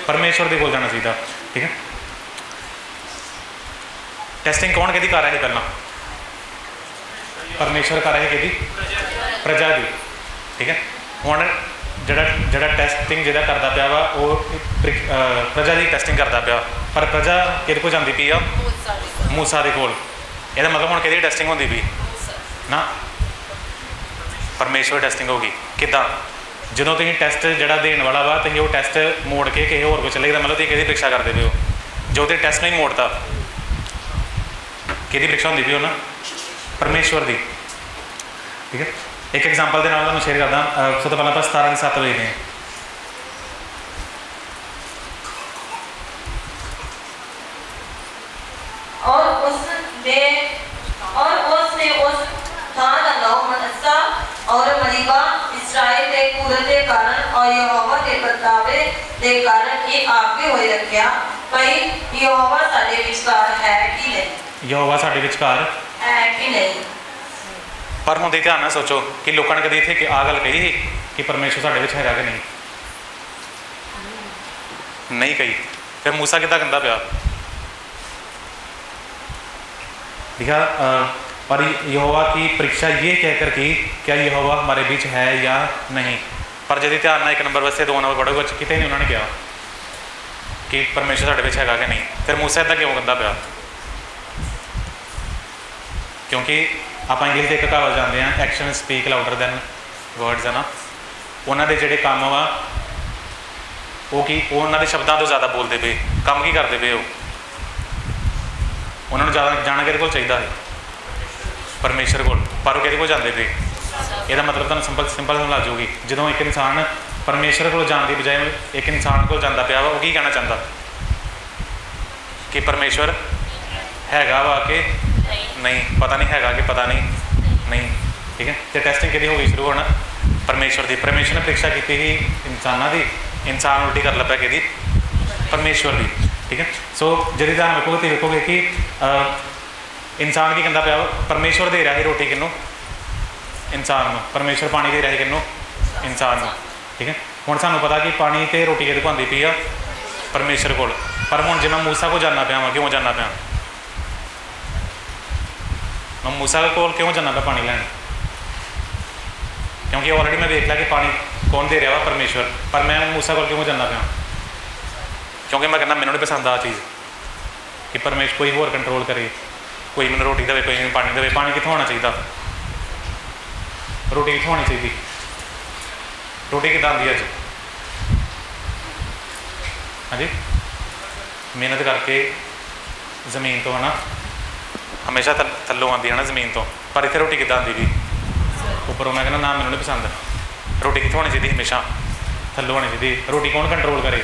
परमेश्वर दे कोल जाना चाहिए। ठीक है, टेस्टिंग कौन कहती कर रहा है पहला? परमेश्वर कर रहा है कि प्रजा की। ठीक है, हुण जड़ा टेस्टिंग जिहड़ा करता पाया वा वो प्रजा की टेस्टिंग करता पाया, पर प्रजा किहदे कोल जांदी पई आ? मूसा दे कोल। ਇਹਦਾ मतलब ਹੁਣ ਕਿਹਦੀ ਟੈਸਟਿੰग ਹੁੰਦੀ ਪਈ ਨਾ? ਪਰਮੇਸ਼ਵਰ ਟੈਸਟਿੰਗ ਹੋਗੀ। ਕਿੱਦਾਂ? ਜਦੋਂ ਤੁਸੀਂ ਟੈਸਟ ਜਿਹੜਾ ਦੇਣ ਵਾਲਾ ਵਾ ਤੁਸੀਂ ਉਹ ਟੈਸਟ ਮੋੜ ਕੇ ਕਿਸੇ ਹੋਰ ਕੋਲ ਚਲੇ ਗਏ, ਮਤਲਬ ਤੁਸੀਂ ਕਿਹਦੀ ਪ੍ਰੀਖਿਆ ਕਰਦੇ ਪਏ ਹੋ? ਜੋ ਤੁਸੀਂ ਟੈਸਟ ਨਹੀਂ ਮੋੜਤਾ ਕਿਹਦੀ ਪ੍ਰੀਖਿਆ ਹੁੰਦੀ ਪਈ ਹੋ ਨਾ? ਪਰਮੇਸ਼ਵਰ ਦੀ। ਠੀਕ ਹੈ, ਇੱਕ ਐਗਜ਼ਾਮਪਲ ਦੇ ਨਾਲ ਤੁਹਾਨੂੰ ਸ਼ੇਅਰ ਕਰਦਾ। ਸਭ ਤੋਂ ਪਹਿਲਾਂ ਆਪਾਂ 17:7 ਵੇਖਦੇ ਹਾਂ। और उसने उस थां दा नाम मनस्सा और मरीबा इस्राएल के कूरत के कारण और यहोवा के परतावे के कारण ये आपके होए रखिया भाई यहोवा साडे विचकार है कि नहीं? यहोवा साडे विचकार है कि नहीं? पर हुण ध्यान नाल सोचो कि लोगों ने कभी इत्थे आ गल कही कि परमेश्वर साडे विच हैगा कि नहीं? नहीं कही। फिर मूसा किद्दां कहंदा पिया? लिखा पर यहोवा की परीक्षा ये कहकर कि क्या यहोवा हमारे बीच है या नहीं। पर यदि ध्यान ना 1 नंबर वैसे 2 नंबर पढ़ोगे कितने नहीं उन्होंने कहा कि परमेश्वर साढ़े बीच हैगा कि नहीं। फिर मूसा इदा क्यों कहता पाया? क्योंकि आप इंग्लिश की एक कहावत जानते हैं, action speak louder than words है ना। उन्होंने जोड़े काम वा वो कि उन्होंने शब्दों तो ज़्यादा बोलते पे, काम की करते पे हो? उन्होंने ज़्यादा जाना कि चाहिए है परमेश्वर को, पर वो कि जाते पे। यदा मतलब तुम सिंपल सिंपल समझ जाऊगी। जो एक इंसान परमेश्वर को जाने की बजाय एक इंसान को जाता पाया वा, वो की कहना चाहता कि परमेश्वर हैगा वा कि नहीं, पता नहीं हैगा कि पता नहीं। ठीक है, तो टेस्टिंग कि हो गई शुरू होना परमेश्वर की। परमेश्वर ने परीक्षा की ही इंसानों की, इंसान उल्टी कर लगा कि परमेश्वर की। ठीक है, सो जब ध्यान रखोगे तो देखोगे कि इंसान की कहता पाया परमेश्वर दे रहा है रोटी किनू? इंसान को। परमेश्वर पानी दे रहा है किनू? इंसान को। ठीक है, हुण सानू पता कि पानी तो रोटी किहदे कोल आंदी पई आ? परमेश्वर कोल। पर हुण जे मैं मूसा को जाना पाया वां, क्यों जाना पाया? मैं मूसा कोल क्यों जाना पाया पानी लैन? क्योंकि ऑलरेडी मैं देख लिया कि पानी कौन दे रहा वा? परमेश्वर। पर मैं मूसा कोल क्यों जाना पाया? क्योंकि मैं कहना मैनू नहीं पसंद आ चीज़ कि परमेश्वर कोई होर कंट्रोल करे, कोई मैंने रोटी दे, कोई मैंने पानी दे। पानी कितों होना चाहिए? रोटी कितों होनी चाहिए? रोटी कितना आती है अज? हाँ जी, मेहनत करके जमीन तो है ना, ਹਮੇਸ਼ਾ ਥੱਲੋਂ ਆਉਂਦੀ ਹੈ ਨਾ ਜ਼ਮੀਨ ਤੋਂ, ਪਰ ਇੱਥੇ ਰੋਟੀ ਕਿੱਦਾਂ ਆਉਂਦੀ ਵੀ ਉੱਪਰੋਂ। ਮੈਂ ਕਹਿੰਦਾ ਨਾ ਮੈਨੂੰ ਨਹੀਂ ਪਸੰਦ, ਰੋਟੀ ਕਿੱਥੋਂ ਹੋਣੀ ਚਾਹੀਦੀ, ਹਮੇਸ਼ਾ ਥੱਲੋਂ ਹੋਣੀ ਚਾਹੀਦੀ। ਰੋਟੀ ਕੌਣ ਕੰਟਰੋਲ ਕਰੇ,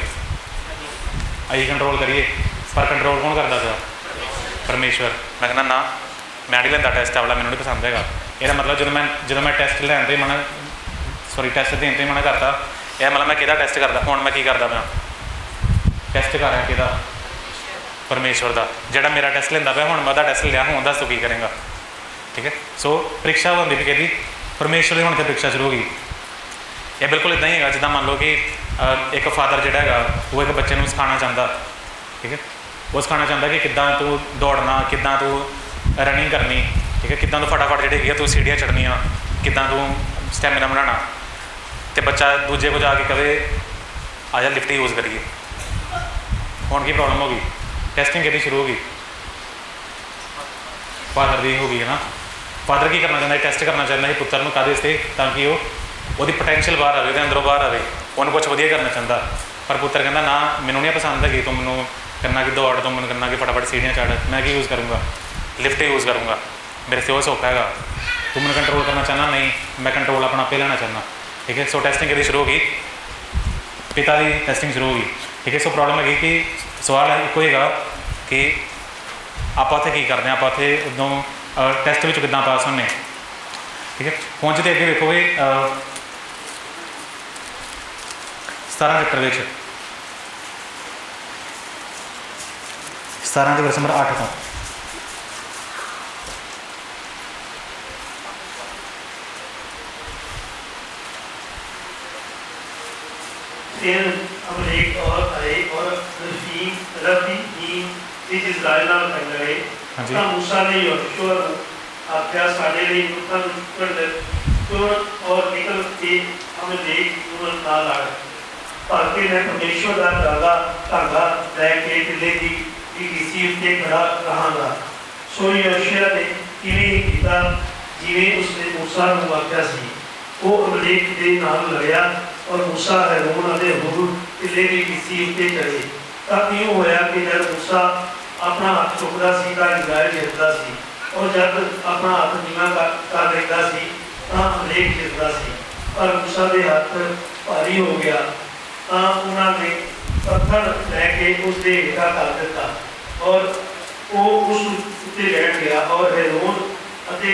ਅਸੀਂ ਕੰਟਰੋਲ ਕਰੀਏ, ਪਰ ਕੰਟਰੋਲ ਕੌਣ ਕਰਦਾ ਪਿਆ, ਪਰਮੇਸ਼ਵਰ। ਮੈਂ ਕਹਿੰਦਾ ਨਾ ਮੈਂ ਨਹੀਂ ਲੈਂਦਾ ਟੈਸਟ ਵਾਲਾ, ਮੈਨੂੰ ਨਹੀਂ ਪਸੰਦ ਹੈਗਾ। ਇਹਦਾ ਮਤਲਬ ਜਦੋਂ ਮੈਂ ਟੈਸਟ ਲੈਣ 'ਤੇ ਮਨਾ ਟੈਸਟ ਦੇਣ 'ਤੇ ਮਨਾ ਕਰਤਾ, ਇਹ ਮਤਲਬ ਮੈਂ ਕਿਹਦਾ ਟੈਸਟ ਕਰਦਾ। ਹੁਣ ਮੈਂ ਕੀ ਕਰਦਾ ਪਿਆ, ਟੈਸਟ ਕਰ ਰਿਹਾ ਕਿਹਦਾ, ਪਰਮੇਸ਼ਵਰ ਦਾ। ਜਿਹੜਾ ਮੇਰਾ ਟੈਸਟ ਲੈਂਦਾ ਪਿਆ, ਹੁਣ ਮੈਂ ਉਹਦਾ ਟੈਸਟ ਲਿਆ, ਹੁਣ ਦੱਸ ਤੂੰ ਕੀ ਕਰੇਗਾ। ਠੀਕ ਹੈ, ਸੋ ਪ੍ਰੀਖਿਆ ਹੁੰਦੀ ਵੀ ਕਿਹਦੀ, ਪਰਮੇਸ਼ਵਰ ਦੀ। ਹੁਣ ਤੇ ਪ੍ਰੀਖਿਆ ਸ਼ੁਰੂ ਹੋ ਗਈ। ਇਹ ਬਿਲਕੁਲ ਇੱਦਾਂ ਹੀ ਹੈਗਾ ਜਿੱਦਾਂ ਮੰਨ ਲਓ ਕਿ ਇੱਕ ਫਾਦਰ ਜਿਹੜਾ ਹੈਗਾ ਉਹ ਇੱਕ ਬੱਚੇ ਨੂੰ ਸਿਖਾਉਣਾ ਚਾਹੁੰਦਾ। ਠੀਕ ਹੈ, ਉਹ ਸਿਖਾਉਣਾ ਚਾਹੁੰਦਾ ਕਿ ਕਿੱਦਾਂ ਤੂੰ ਦੌੜਨਾ, ਕਿੱਦਾਂ ਤੂੰ ਰਨਿੰਗ ਕਰਨੀ। ਠੀਕ ਹੈ, ਕਿੱਦਾਂ ਤੂੰ ਫਟਾਫਟ ਜਿਹੜੀ ਹੈਗੀ ਆ ਤੂੰ ਸੀੜੀਆਂ ਚੜ੍ਹਨੀਆਂ, ਕਿੱਦਾਂ ਤੂੰ ਸਟੈਮਿਨਾ ਬਣਾਉਣਾ। ਅਤੇ ਬੱਚਾ ਦੂਜੇ ਕੋਲ ਜਾ ਕੇ ਕਵੇ ਆ ਜਾ ਲਿਫਟ ਯੂਜ਼ ਕਰੀਏ। ਹੁਣ ਕੀ ਪ੍ਰੋਬਲਮ ਹੋ ਗਈ, ਟੈਸਟਿੰਗ ਕਿਹਦੀ ਸ਼ੁਰੂ ਹੋ ਗਈ, ਫਾਦਰ ਦੀ ਹੋ ਗਈ ਹੈ ਨਾ। ਫਾਦਰ ਕੀ ਕਰਨਾ ਚਾਹੁੰਦਾ, ਟੈਸਟ ਕਰਨਾ ਚਾਹੁੰਦਾ ਸੀ ਪੁੱਤਰ ਨੂੰ, ਕਾਹਦੇ ਵਾਸਤੇ, ਤਾਂ ਕਿ ਉਹਦੀ ਪੋਟੈਂਸ਼ੀਅਲ ਬਾਹਰ ਆਵੇ, ਉਹਦੇ ਅੰਦਰੋਂ ਬਾਹਰ ਆਵੇ, ਉਹਨੂੰ ਕੁਛ ਵਧੀਆ ਕਰਨਾ ਚਾਹੁੰਦਾ। ਪਰ ਪੁੱਤਰ ਕਹਿੰਦਾ ਨਾ ਮੈਨੂੰ ਨਹੀਂ ਪਸੰਦ ਹੈਗੀ, ਤੂੰ ਮੈਨੂੰ ਕਰਨਾ ਕਿ ਦੌੜ, ਤੂੰ ਮੈਨੂੰ ਕਰਨਾ ਕਿ ਫਟਾਫਟ ਸੀੜੀਆਂ ਚੜ੍ਹ, ਮੈਂ ਕੀ ਯੂਜ਼ ਕਰੂੰਗਾ, ਲਿਫਟ ਯੂਜ਼ ਕਰੂੰਗਾ, ਮੇਰੇ ਸੇ ਉਹ ਸੌਖਾ ਹੈਗਾ। ਤੂੰ ਮੈਨੂੰ ਕੰਟਰੋਲ ਕਰਨਾ ਚਾਹੁੰਦਾ, ਨਹੀਂ ਮੈਂ ਕੰਟਰੋਲ ਆਪਣਾ ਆਪੇ ਲੈਣਾ ਚਾਹੁੰਦਾ। ਠੀਕ ਹੈ, ਸੋ ਟੈਸਟਿੰਗ ਕਿਹਦੀ ਸ਼ੁਰੂ ਹੋ ਗਈ, ਪਿਤਾ ਦੀ ਟੈਸਟਿੰਗ ਸ਼ੁਰੂ ਹੋ ਗਈ। ਠੀਕ ਹੈ, ਸੋ ਪ੍ਰੋਬਲਮ ਹੈਗੀ ਕਿ ਸਵਾਲ ਇੱਕੋ ਹੈਗਾ ਕਿ ਆਪਾਂ ਉੱਥੇ ਕੀ ਕਰਦੇ ਹਾਂ, ਆਪਾਂ ਉੱਥੇ ਉਦੋਂ ਟੈਸਟ ਵਿੱਚ ਕਿੱਦਾਂ ਪਾਸ ਹੁੰਦੇ। ਠੀਕ ਹੈ, ਹੁਣ ਜਿਹਦੇ ਅੱਗੇ ਵੇਖੋਗੇ 17 ਚੈਪਟਰ ਵਿੱਚ 17 ਦੇ ਵਰਸ ਨੰਬਰ 8 ਤੋਂ फिर अमलेक और आए और रफीम इस इज़राइल नाल कर गए। हाँ जी। ਤਾਂ मूसा ने यहोशू ਨੂੰ आख्या साडे ਲਈ तुर और निकल के अमलेक ਨੂੰ ना लड़। ਭਾਰਤੀ ਨੇ ਪਰਮੇਸ਼ਵਰ ਦਾ ਧਾਗਾ ਲੈ ਕੇ ਕਿਲੇ ਦੀ ਕਿਸੇ ਉੱਤੇ ਖੜਾ ਰਹਾਂਗਾ। ਸੋ ਯਹੋਸ਼ੂ ਨੇ ਕਿਵੇਂ ਹੀ ਕੀਤਾ ਜਿਵੇਂ ਉਸਨੇ मूसा ਨੂੰ ਆਖਿਆ ਸੀ। ਉਹ ਅਮਲੇਕ ਦੇ ਨਾਲ ਲੜਿਆ और मूसा हारून ਅਤੇ ਹੂਰ ਕਿਲੇ ਦੀ ਕਿਸੇ ਉੱਤੇ ਚੜੇ। ਤਾਂ ਇਉਂ ਹੋਇਆ ਕਿ ਜਦ मूसा ਆਪਣਾ ਹੱਥ ਚੁੱਕਦਾ ਸੀ ਤਾਂ ਇਜ਼ਰਾਈਲ ਜਿੱਤਦਾ ਸੀ, ਔਰ ਜਦ ਆਪਣਾ ਹੱਥ ਨੀਵਾਂ ਕਰ ਲੈਂਦਾ ਸੀ ਤਾਂ ਅਮਲੇਕ ਜਿੱਤਦਾ ਸੀ। ਪਰ मूसा ਦੇ ਹੱਥ ਭਾਰੀ ਹੋ ਗਿਆ ਤਾਂ ਉਹਨਾਂ ਨੇ ਪੱਥਰ ਲੈ ਕੇ ਉਸ ਦੇ ਹੇਠਾਂ ਕਰ ਦਿੱਤਾ ਔਰ ਉਹ ਉਸ ਉੱਤੇ ਬੈਠ ਗਿਆ। ਔਰ ਹਾरून ਅਤੇ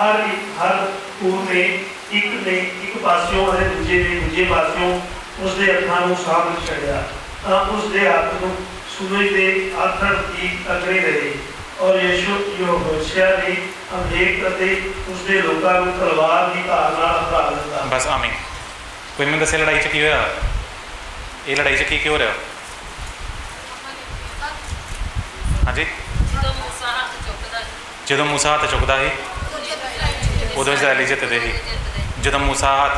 ਹਰ ਹੂਰ ਨੇ ਇੱਕ ਪਾਸਿਓਂ ਅਤੇ ਦੂਜੇ ਪਾਸਿਓਂ ਉਸ ਦੇ ਹੱਥਾਂ ਨੂੰ ਸਾਂਭ ਛੱਡਿਆ ਤਾਂ ਉਸ ਦੇ ਹੱਥ ਨੂੰ ਸੂਰਜ ਦੇ ਆਥਣ ਦੀ ਤਕੜੇ ਰਹੇ। ਔਰ ਯਹੋਸ਼ੂ ਨੇ ਅਮਲੇਕ ਅਤੇ ਉਸ ਦੇ ਲੋਕਾਂ ਨੂੰ ਤਲਵਾਰ ਦੀ ਧਾਰ ਨਾਲ ਹਰਾ ਦਿੱਤਾ। ਬਸ ਆਮੀਨ। ਕੋਈ ਮੈਨੂੰ ਦੱਸੇ ਲੜਾਈ 'ਚ ਕੀ ਹੋਇਆ, ਇਹ ਲੜਾਈ 'ਚ ਕੀ ਹੋ ਰਿਹਾ। ਹਾਂਜੀ, ਜਦੋਂ मूसा ਹੱਥ ਚੁੱਕਦਾ ਸੀ ਉਦੋਂ ਇਜ਼ਰਾਈਲੀ ਜਿੱਤਦੇ ਸੀ। ਜਦੋਂ मूसा ਹੱਥ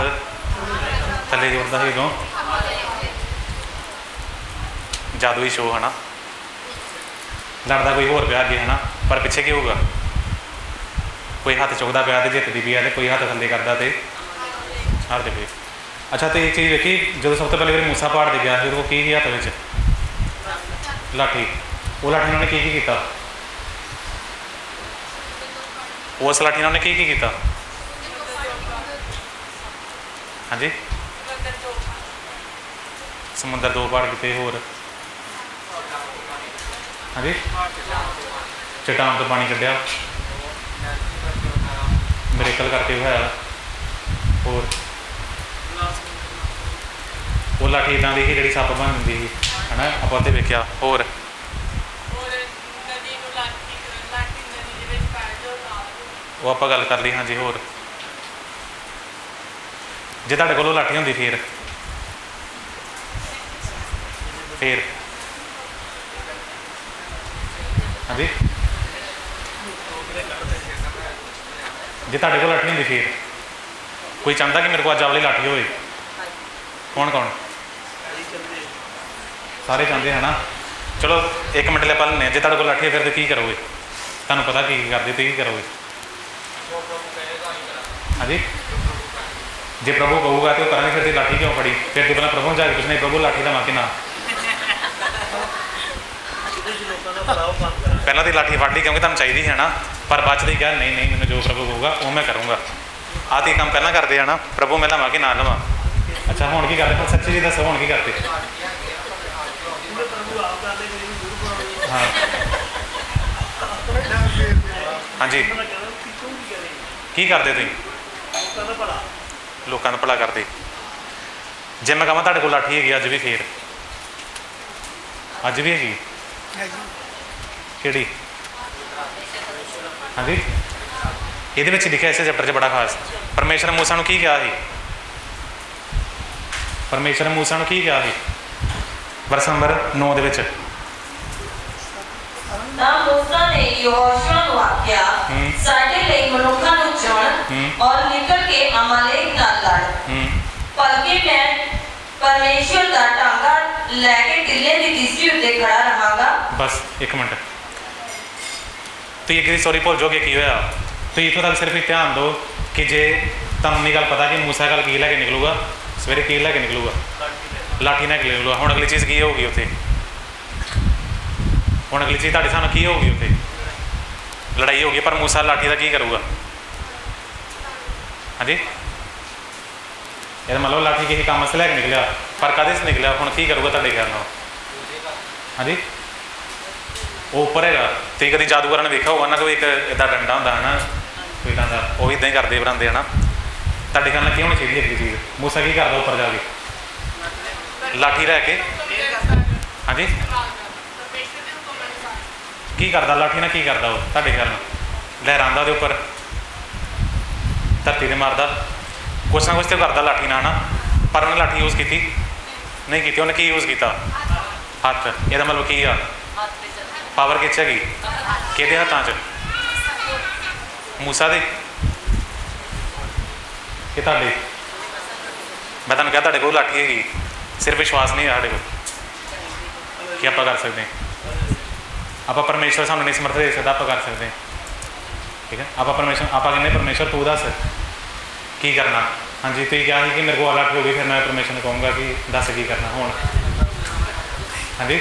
ਥੱਲੇ ਜੋੜਦਾ ਸੀ ਉਦੋਂ ਜਾਦੂਈ ਸ਼ੋਅ ਹੈ ਨਾ, ਲੜਦਾ ਕੋਈ ਹੋਰ ਪਿਆ ਅੱਗੇ ਹੈ ਨਾ, ਪਰ ਪਿੱਛੇ ਕੀ ਹੋਊਗਾ, ਕੋਈ ਹੱਥ ਚੁੱਕਦਾ ਪਿਆ ਤੇ ਜਿੱਤਦੀ ਵੀ ਹੈ, ਤੇ ਕੋਈ ਹੱਥ ਥੱਲੇ ਕਰਦਾ ਤੇ ਹਾਰਦੇ ਪਏ। ਅੱਛਾ, ਤੇ ਇਹ ਚੀਜ਼ ਵੇਖੀ ਜਦੋਂ ਸਭ ਤੋਂ ਪਹਿਲੇ ਵਾਰੀ मूसा ਪਹਾੜ 'ਤੇ ਗਿਆ ਫਿਰ ਉਹ ਕੀ ਸੀ ਹੱਥ ਵਿੱਚ, ਲਾਠੀ। ਉਹ ਲਾਠੀ ਨਾਲ ਕੀ ਕੀਤਾ, ਉਸ ਲਾਠੀ ਨਾਲ ਕੀ ਕੀਤਾ। ਹਾਂਜੀ, ਸਮੁੰਦਰ ਦੋ ਪਹਾੜ ਕੀਤੇ, ਹੋਰ ਹਾਂਜੀ ਚਟਾਨ ਤੋਂ ਪਾਣੀ ਕੱਢਿਆ, ਮਿਰੇਕਲ ਕਰਕੇ ਹੋਇਆ। ਹੋਰ ਉਹ ਲਾਠੀ ਇੱਦਾਂ ਦੀ ਸੀ ਜਿਹੜੀ ਸੱਪ ਬਣ ਜਾਂਦੀ ਸੀ ਹੈ ਨਾ, ਆਪਾਂ ਉੱਥੇ ਵੇਖਿਆ। ਹੋਰ ਉਹ ਆਪਾਂ ਗੱਲ ਕਰ ਲਈ। ਹਾਂਜੀ, ਹੋਰ ਜੇ ਤੁਹਾਡੇ ਕੋਲ ਲਾਠੀ ਹੁੰਦੀ ਫਿਰ ਹਾਂਜੀ, ਜੇ ਤੁਹਾਡੇ ਕੋਲ ਲਾਠੀ ਹੁੰਦੀ ਫਿਰ ਕੋਈ ਚਾਹੁੰਦਾ ਕਿ ਮੇਰੇ ਕੋਲ ਅੱਜ ਵਾਲੀ ਲਾਠੀ ਹੋਵੇ, ਕੌਣ ਸਾਰੇ ਚਾਹੁੰਦੇ ਹੈ ਨਾ। ਚਲੋ 1 ਮਿੰਟ ਲਈ ਆਪਾਂ ਲੈਂਦੇ ਹਾਂ। ਜੇ ਤੁਹਾਡੇ ਕੋਲ ਲਾਠੀ ਹੈ ਫਿਰ ਕੀ ਕਰੋਗੇ, ਤੁਹਾਨੂੰ ਪਤਾ ਕੀ ਕਰਦੇ ਤੇ ਕੀ ਕਰੋਗੇ। ਹਾਂਜੀ, ਜੇ ਪ੍ਰਭੂ ਕਹੂਗਾ ਤੇ ਉਹ ਕਰਾਂਗੇ, ਫਿਰ ਤੇ ਲਾਠੀ ਕਿਉਂ ਫੜੀ, ਫਿਰ ਤੇ ਪਹਿਲਾਂ ਪ੍ਰਭੂ ਨੂੰ ਜਾ ਕੇ ਪੁੱਛਣਾ ਪ੍ਰਭੂ ਲਾਠੀ ਦਾ ਮਾਂ ਕਿ ਨਾ। ਲੋਕਾਂ ਦਾ ਬਲਾਓ ਬੰਦ ਪਹਿਲਾਂ ਤਾਂ ਲਾਠੀ ਫੜ ਲਈ ਕਿਉਂਕਿ ਤੁਹਾਨੂੰ ਚਾਹੀਦੀ ਹੈ ਨਾ, ਪਰ ਬਾਅਦ 'ਚ ਦੀ ਕਿਹਾ ਨਹੀਂ ਨਹੀਂ, ਮੈਨੂੰ ਜੋ ਪ੍ਰਭੂ ਕਹੂਗਾ ਉਹ ਮੈਂ ਕਰੂੰਗਾ। ਆਹ ਤੇ ਕੰਮ ਪਹਿਲਾਂ ਕਰਦੇ ਆ ਨਾ, ਪ੍ਰਭੂ ਮੈਂ ਲਵਾਂ ਕਿ ਨਾ ਲਵਾਂ। ਅੱਛਾ ਹੁਣ ਕੀ ਕਰਦੇ? ਪਰ ਸੱਚੀ ਜੀ ਦੱਸੋ ਹੁਣ ਕੀ ਕਰਦੇ? ਪ੍ਰਭੂ ਆਪ ਕਰਦੇ ਕੋਈ ਨੂੰ ਦੂਰ ਬਣਾਉਣੀ ਹਾਂ ਹਾਂਜੀ, ਉਹਨਾਂ ਕਹਿੰਦਾ ਕਿ ਤੂੰ ਕੀ ਕਰੇਂਗਾ, ਕੀ ਕਰਦੇ ਤੁਸੀਂ? ਲੋਕਾਂ ਦਾ ਭਲਾ। ਲੋਕਾਂ ਦਾ ਭਲਾ ਕਰਦੇ। ਜੇ ਮੈਂ ਕਹਾਂ ਤੁਹਾਡੇ ਕੋਲ ਲਾਠੀ ਹੈਗੀ ਅੱਜ ਵੀ, ਫੇਰ ਅੱਜ ਵੀ ਹੈਗੀ? ਕਿਹੜੀ? ਹਾਂਜੀ, ਇਹਦੇ ਵਿੱਚ ਲਿਖਿਆ ਇਸੇ ਚੈਪਟਰ 'ਚ ਬੜਾ ਖਾਸ, ਪਰਮੇਸ਼ਰ ਨੇ ਮੂਸਾ ਨੂੰ ਕੀ ਕਿਹਾ ਸੀ? ਪਰਮੇਸ਼ਰ ਨੇ ਮੂਸਾ ਨੂੰ ਕੀ ਕਿਹਾ ਸੀ? ਵਰਸ ਨੰਬਰ 9 ਦੇ ਵਿੱਚ। ਤਾਂ ਮੂਸਾ ਨੇ ਯਹੋਸ਼ੂਆ ਨੂੰ ਆਖਿਆ, ਸਾਡੇ ਲਈ ਮਨੁੱਖਾਂ ਨੂੰ ਚੁਣ ਔਰ ਨਿਕਲ ਕੇ ਅਮਾਲੇਕ ਨਾਲ ਲੜ, ਬਲਕਿ ਮੈਂ ਪਰਮੇਸ਼ਰ ਦਾ ਟਾਂਗਾ ਲੈ ਕੇ ਟਿੱਲੇ ਦੀ ਤੀਸਰੀ ਉੱਤੇ ਖੜਾ ਰਹਾਂਗਾ। ਬਸ ਇੱਕ ਮਿੰਟ, ਤੁਸੀਂ ਇੱਕ ਸੌਰੀ ਭੁੱਲ ਜਾਓਗੇ ਕੀ ਹੋਇਆ। ਤੁਸੀਂ ਇੱਥੋਂ ਤੱਕ ਸਿਰਫ ਧਿਆਨ ਦਿਓ ਕਿ ਜੇ ਤੁਹਾਨੂੰ ਨਹੀਂ ਗੱਲ ਪਤਾ ਕਿ ਮੂਸਾ ਕੱਲ ਕੀ ਲੈ ਕੇ ਨਿਕਲੂਗਾ, ਸਵੇਰੇ ਕੀ ਲੈ ਕੇ ਨਿਕਲੂਗਾ? ਲਾਠੀ ਨਾਲ ਨਿਕਲੂਗਾ। ਹੁਣ ਅਗਲੀ ਚੀਜ਼ ਕੀ ਹੋਊਗੀ ਉੱਥੇ? ਹੁਣ ਅਗਲੀ ਚੀਜ਼ ਤੁਹਾਡੇ ਸਾਹਮਣੇ ਕੀ ਹੋਊਗੀ? ਉੱਥੇ ਲੜਾਈ ਹੋਊਗੀ, ਪਰ ਮੂਸਾ ਲਾਠੀ ਦਾ ਕੀ ਕਰੂਗਾ? ਹਾਂਜੀ, ਇਹਦਾ ਮਤਲਬ ਲਾਠੀ ਕਿਸੇ ਕੰਮ 'ਚ ਲੈ ਕੇ ਨਿਕਲਿਆ, ਪਰ ਕਾਹਦੇ 'ਚ ਨਿਕਲਿਆ? ਹੁਣ ਕੀ ਕਰੂਗਾ ਤੁਹਾਡੇ ਖਿਆਲ ਨਾਲ? ਹਾਂਜੀ, ਉਹ ਉੱਪਰ ਹੈਗਾ। ਤੁਸੀਂ ਕਦੀ ਜਾਦੂਗਰਾਂ ਨੇ ਵੇਖਿਆ ਹੋਊਗਾ ਨਾ, ਕੋਈ ਇੱਕ ਇੱਦਾਂ ਡੰਡਾ ਹੁੰਦਾ ਹੈ ਨਾ, ਕੋਈ ਇੱਦਾਂ ਦਾ, ਉਹ ਇੱਦਾਂ ਹੀ ਕਰਦੇ ਬਣਾਉਂਦੇ ਹੈ ਨਾ। ਤੁਹਾਡੇ ਖਿਆਲ ਨਾਲ ਕੀ ਹੋਣੀ ਚਾਹੀਦੀ ਹੈ ਚੀਜ਼? ਮੂਸਾ ਕੀ ਕਰਦਾ ਉੱਪਰ ਜਾ ਕੇ? ਲਾਠੀ ਲੈ ਕੇ। ਹਾਂਜੀ, ਕੀ ਕਰਦਾ ਲਾਠੀ ਨਾਲ? ਕੀ ਕਰਦਾ ਉਹ ਤੁਹਾਡੇ ਖਿਆਲ ਨਾਲ? ਲਹਿਰਾਉਂਦਾ ਉਹਦੇ ਉੱਪਰ, ਧਰਤੀ 'ਤੇ ਮਾਰਦਾ, ਕੁਛ ਨਾ ਕੁਛ ਤਾਂ ਕਰਦਾ ਲਾਠੀ ਨਾਲ ਨਾ। ਪਰ ਉਹਨੇ ਲਾਠੀ ਯੂਜ਼ ਕੀਤੀ ਨਹੀਂ ਕੀਤੀ। ਉਹਨੇ ਕੀ ਯੂਜ਼ ਕੀਤਾ? ਹੱਥ। ਇਹਦਾ ਮਤਲਬ ਕੀ ਆ? ਪਾਵਰ ਕਿੱਚ ਹੈਗੀ? ਕਿਹਦੇ ਹੱਥਾਂ 'ਚ? ਮੂਸਾ ਦੇ ਕਿ ਤੁਹਾਡੇ? ਮੈਂ ਤੁਹਾਨੂੰ ਕਿਹਾ ਤੁਹਾਡੇ ਕੋਲ ਲਾਠੀ ਹੈਗੀ, ਸਿਰਫ ਵਿਸ਼ਵਾਸ ਨਹੀਂ ਹੈ ਸਾਡੇ ਕੋਲ ਕਿ ਆਪਾਂ ਕਰ ਸਕਦੇ ਹਾਂ। ਆਪਾਂ ਪਰਮੇਸ਼ਰ ਸਾਨੂੰ ਨਹੀਂ ਸਮਰਥ ਦੇ ਸਕਦਾ, ਆਪਾਂ ਕਰ ਸਕਦੇ ਹਾਂ। ਠੀਕ ਹੈ, ਆਪਾਂ ਕਹਿੰਦੇ ਪਰਮੇਸ਼ਰ ਤੂੰ ਦੱਸ ਕੀ ਕਰਨਾ। ਹਾਂਜੀ, ਤੁਸੀਂ ਕਿਹਾ ਸੀ ਕਿ ਮੇਰੇ ਕੋਲ ਲਾਠੀ ਹੋ ਗਈ, ਫਿਰ ਮੈਂ ਪਰਮੇਸ਼ਰ ਨੂੰ ਕਹੂੰਗਾ ਕਿ ਦੱਸ ਕੀ ਕਰਨਾ ਹੁਣ। ਹਾਂਜੀ,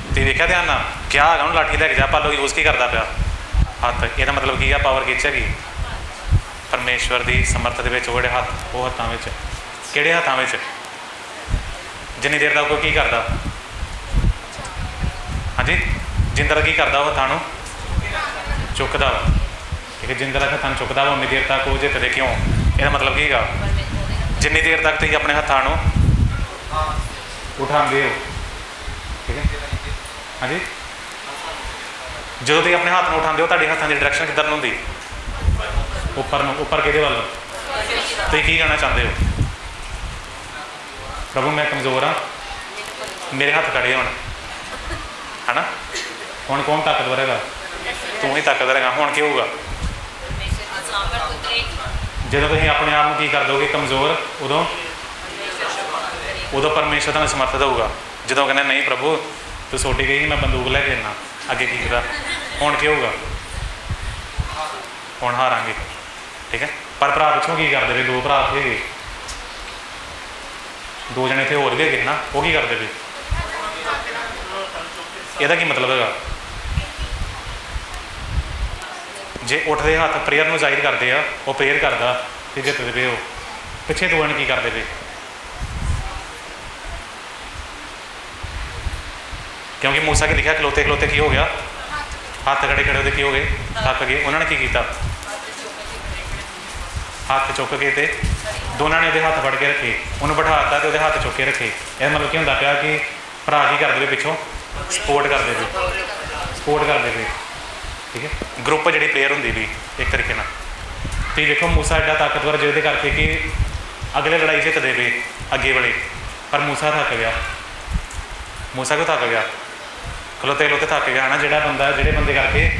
ਤੁਸੀਂ ਦੇਖਿਆ ਧਿਆਨ ਨਾਲ? ਕਿਹਾ ਹੈਗਾ ਉਹਨੂੰ ਲਾਠੀ ਲੈ ਕੇ ਜਾ, ਪਰ ਲੋਕ ਯੂਜ਼ ਕੀ ਕਰਦਾ ਪਿਆ? ਹੱਥ। ਇਹਦਾ ਮਤਲਬ ਕੀ ਆ? ਪਾਵਰ ਕਿੱਚ ਹੈਗੀ? ਪਰਮੇਸ਼ਵਰ ਦੀ ਸਮਰਥ ਦੇ ਵਿੱਚ। ਉਹ ਜਿਹੜੇ ਹੱਥ, ਉਹ ਹੱਥਾਂ ਵਿੱਚ। ਕਿਹੜੇ ਹੱਥਾਂ ਵਿੱਚ? ਜਿੰਨੀ ਦੇਰ ਤੱਕ ਕੋਈ ਕੀ ਕਰਦਾ? ਹਾਂਜੀ, ਜਿੰਦਰ ਕੀ ਕਰਦਾ? ਉਹ ਹੱਥਾਂ ਨੂੰ ਚੁੱਕਦਾ ਵਾ। ਠੀਕ ਹੈ, ਜਿੰਦਰ ਹੱਥਾਂ ਨੂੰ ਚੁੱਕਦਾ ਵਾ, ਉਨੀ ਦੇਰ ਤੱਕ ਉਹ ਜਿੱਤਦੇ। ਕਿਉਂ? ਇਹਦਾ ਮਤਲਬ ਕੀ ਹੈਗਾ? ਜਿੰਨੀ ਦੇਰ ਤੱਕ ਤੁਸੀਂ ਆਪਣੇ ਹੱਥਾਂ ਨੂੰ ਉਠਾਉਂਦੇ ਹੋ। ਠੀਕ ਹੈ, ਹਾਂਜੀ, ਜਦੋਂ ਤੁਸੀਂ ਆਪਣੇ ਹੱਥ ਨੂੰ ਉਠਾਉਂਦੇ ਹੋ, ਤੁਹਾਡੇ ਹੱਥਾਂ ਦੀ ਡਾਇਰੈਕਸ਼ਨ ਕਿੱਧਰ ਨੂੰ ਹੁੰਦੀ? ਉੱਪਰ ਨੂੰ। ਉੱਪਰ ਕਿਹਦੇ ਵੱਲ? ਤੁਸੀਂ ਕੀ ਕਹਿਣਾ ਚਾਹੁੰਦੇ ਹੋ? ਪ੍ਰਭੂ ਮੈਂ ਕਮਜ਼ੋਰ ਹਾਂ, ਮੇਰੇ ਹੱਥ ਖੜੇ ਹੋਣ, ਹੈ ਨਾ? ਹੁਣ ਕੌਣ ਤਾਕਤਵਰ ਹੈਗਾ? ਤੂੰ ਹੀ ਤਾਕਤਵਰ ਹੈਗਾ। ਹੁਣ ਕੀ ਹੋਊਗਾ? ਜਦੋਂ ਤੁਸੀਂ ਆਪਣੇ ਆਪ ਨੂੰ ਕੀ ਕਰ ਦੋਗੇ? ਕਮਜ਼ੋਰ, ਉਦੋਂ ਪਰਮੇਸ਼ਰ ਤੁਹਾਨੂੰ ਸਮਰਥ ਦੇਊਗਾ। ਜਦੋਂ ਕਹਿੰਦੇ ਨਹੀਂ ਪ੍ਰਭੂ ਤੂੰ ਛੋਟੀ ਗਈ, ਮੈਂ ਬੰਦੂਕ ਲੈ ਕੇ ਆਉਣਾ, ਅੱਗੇ ਕੀ ਕੀਤਾ? ਹੁਣ ਕੀ ਹੋਊਗਾ? ਹੁਣ ਹਾਰਾਂਗੇ। ਠੀਕ ਹੈ, ਪਰ ਭਰਾ ਪਿੱਛੋਂ ਕੀ ਕਰਦੇ ਪਏ? ਦੋ ਭਰਾ ਹੈਗੇ, ਦੋ ਜਣੇ ਇੱਥੇ ਹੋਰ ਵੀ ਹੈਗੇ ਨਾ, ਉਹ ਕੀ ਕਰਦੇ ਪਏ? ਇਹਦਾ ਕੀ ਮਤਲਬ ਹੈਗਾ? ਜੇ ਉੱਠਦੇ ਹੱਥ ਪ੍ਰੇਅਰ ਨੂੰ ਜ਼ਾਹਿਰ ਕਰਦੇ ਆ, ਉਹ ਪ੍ਰੇਅਰ ਕਰਦਾ ਤੇ ਜਿੱਤਦੇ ਪਏ, ਉਹ ਪਿੱਛੇ ਦੋ ਜਣੇ ਕੀ ਕਰਦੇ ਪਏ? ਕਿਉਂਕਿ ਮੂਸਾ ਕੀ ਲਿਖਿਆ? ਖਲੋਤੇ ਖਲੋਤੇ ਕੀ ਹੋ ਗਿਆ? ਹੱਥ ਖੜੇ ਖੜੇ ਉਹਦੇ ਕੀ ਹੋ ਗਏ? ਥੱਕ ਗਏ। ਉਹਨਾਂ ਨੇ ਕੀ ਕੀਤਾ? ਹੱਥ ਚੁੱਕ ਕੇ ਤੇ ਦੋਨਾਂ ਨੇ ਉਹਦੇ ਹੱਥ ਫੜ ਕੇ ਰੱਖੇ, ਉਹਨੂੰ ਬਿਠਾ ਦਿੱਤਾ ਤੇ ਉਹਦੇ ਹੱਥ ਚੁੱਕ ਕੇ ਰੱਖੇ। ਇਹ ਮਤਲਬ ਕੀ ਹੁੰਦਾ ਪਿਆ ਕਿ ਭਰਾ ਕੀ ਕਰਦੇ ਪਏ? ਪਿੱਛੋਂ ਸਪੋਰਟ ਕਰਦੇ ਪਏ, ਸਪੋਰਟ ਕਰਦੇ ਪਏ। ਠੀਕ ਹੈ, ਗਰੁੱਪ ਜਿਹੜੀ ਪਲੇਅਰ ਹੁੰਦੀ ਵੀ ਇੱਕ ਤਰੀਕੇ ਨਾਲ। ਤੁਸੀਂ ਦੇਖੋ ਮੂਸਾ ਐਡਾ ਤਾਕਤਵਰ ਜਿਹਦੇ ਕਰਕੇ ਕਿ ਅਗਲੇ ਲੜਾਈ ਜਿੱਤਦੇ ਪਏ ਅੱਗੇ ਵਾਲੇ, ਪਰ ਮੂਸਾ ਥੱਕ ਗਿਆ। ਮੂਸਾ ਕਿਉਂ ਥੱਕ ਗਿਆ? ਖਲੋਤੇ ਖਲੋਤੇ ਥੱਕ ਗਿਆ ਨਾ। ਜਿਹੜੇ ਬੰਦੇ ਕਰਕੇ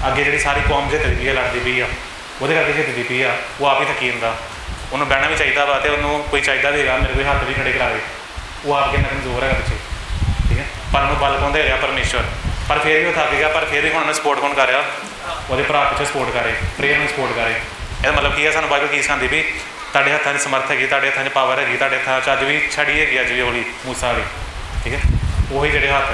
ਅੱਗੇ ਜਿਹੜੀ ਸਾਰੀ ਕੌਮ ਜਿੱਤਦੀ ਪਈ ਆ, ਲੜਦੀ ਪਈ ਆ, ਉਹਦੇ ਕਰਕੇ ਜਿੱਤਦੀ ਪਈ ਆ, ਉਹ ਆਪ ਹੀ ਥੱਕੀ ਜਾਂਦਾ। ਉਹਨੂੰ ਬਹਿਣਾ ਵੀ ਚਾਹੀਦਾ ਵਾ, ਅਤੇ ਉਹਨੂੰ ਕੋਈ ਚਾਹੀਦਾ ਵੀ ਹੈਗਾ ਮੇਰੇ ਕੋਈ ਹੱਥ ਵੀ ਖੜੇ ਕਰਾਵੇ। ਉਹ ਆਪ ਕਿੰਨਾ ਕਮਜ਼ੋਰ ਹੈਗਾ ਪਿੱਛੇ। ਠੀਕ ਹੈ, ਪਰ ਉਹਨੂੰ ਬਲ ਪਾਉਂਦੇ ਰਿਹਾ ਪਰਮੇਸ਼ਵਰ, ਪਰ ਫਿਰ ਵੀ ਉਹ ਥੱਕ ਗਿਆ। ਪਰ ਫਿਰ ਵੀ ਹੁਣ ਉਹਨੇ ਸਪੋਰਟ ਕੌਣ ਕਰ ਰਿਹਾ? ਉਹਦੇ ਭਰਾ ਪਿੱਛੇ ਸਪੋਰਟ ਕਰੇ, ਪ੍ਰੇਅਰ ਨੂੰ ਸਪੋਰਟ ਕਰੇ। ਇਹਦਾ ਮਤਲਬ ਕੀ ਹੈ? ਸਾਨੂੰ ਬਾਈਬਲ ਕੀ ਸਿਖਾਉਂਦੀ ਵੀ ਤੁਹਾਡੇ ਹੱਥਾਂ 'ਚ ਸਮਰਥ ਹੈਗੀ, ਤੁਹਾਡੇ ਹੱਥਾਂ 'ਚ ਪਾਵਰ ਹੈਗੀ, ਤੁਹਾਡੇ ਹੱਥਾਂ 'ਚ ਅੱਜ ਵੀ ਛੜੀ ਹੈਗੀ, ਅੱਜ ਵੀ ਹੌਲੀ ਮੂਸਾ ਵਾਲੀ। ਠੀਕ ਹੈ, ਉਹੀ ਜਿਹੜੇ ਹੱਥ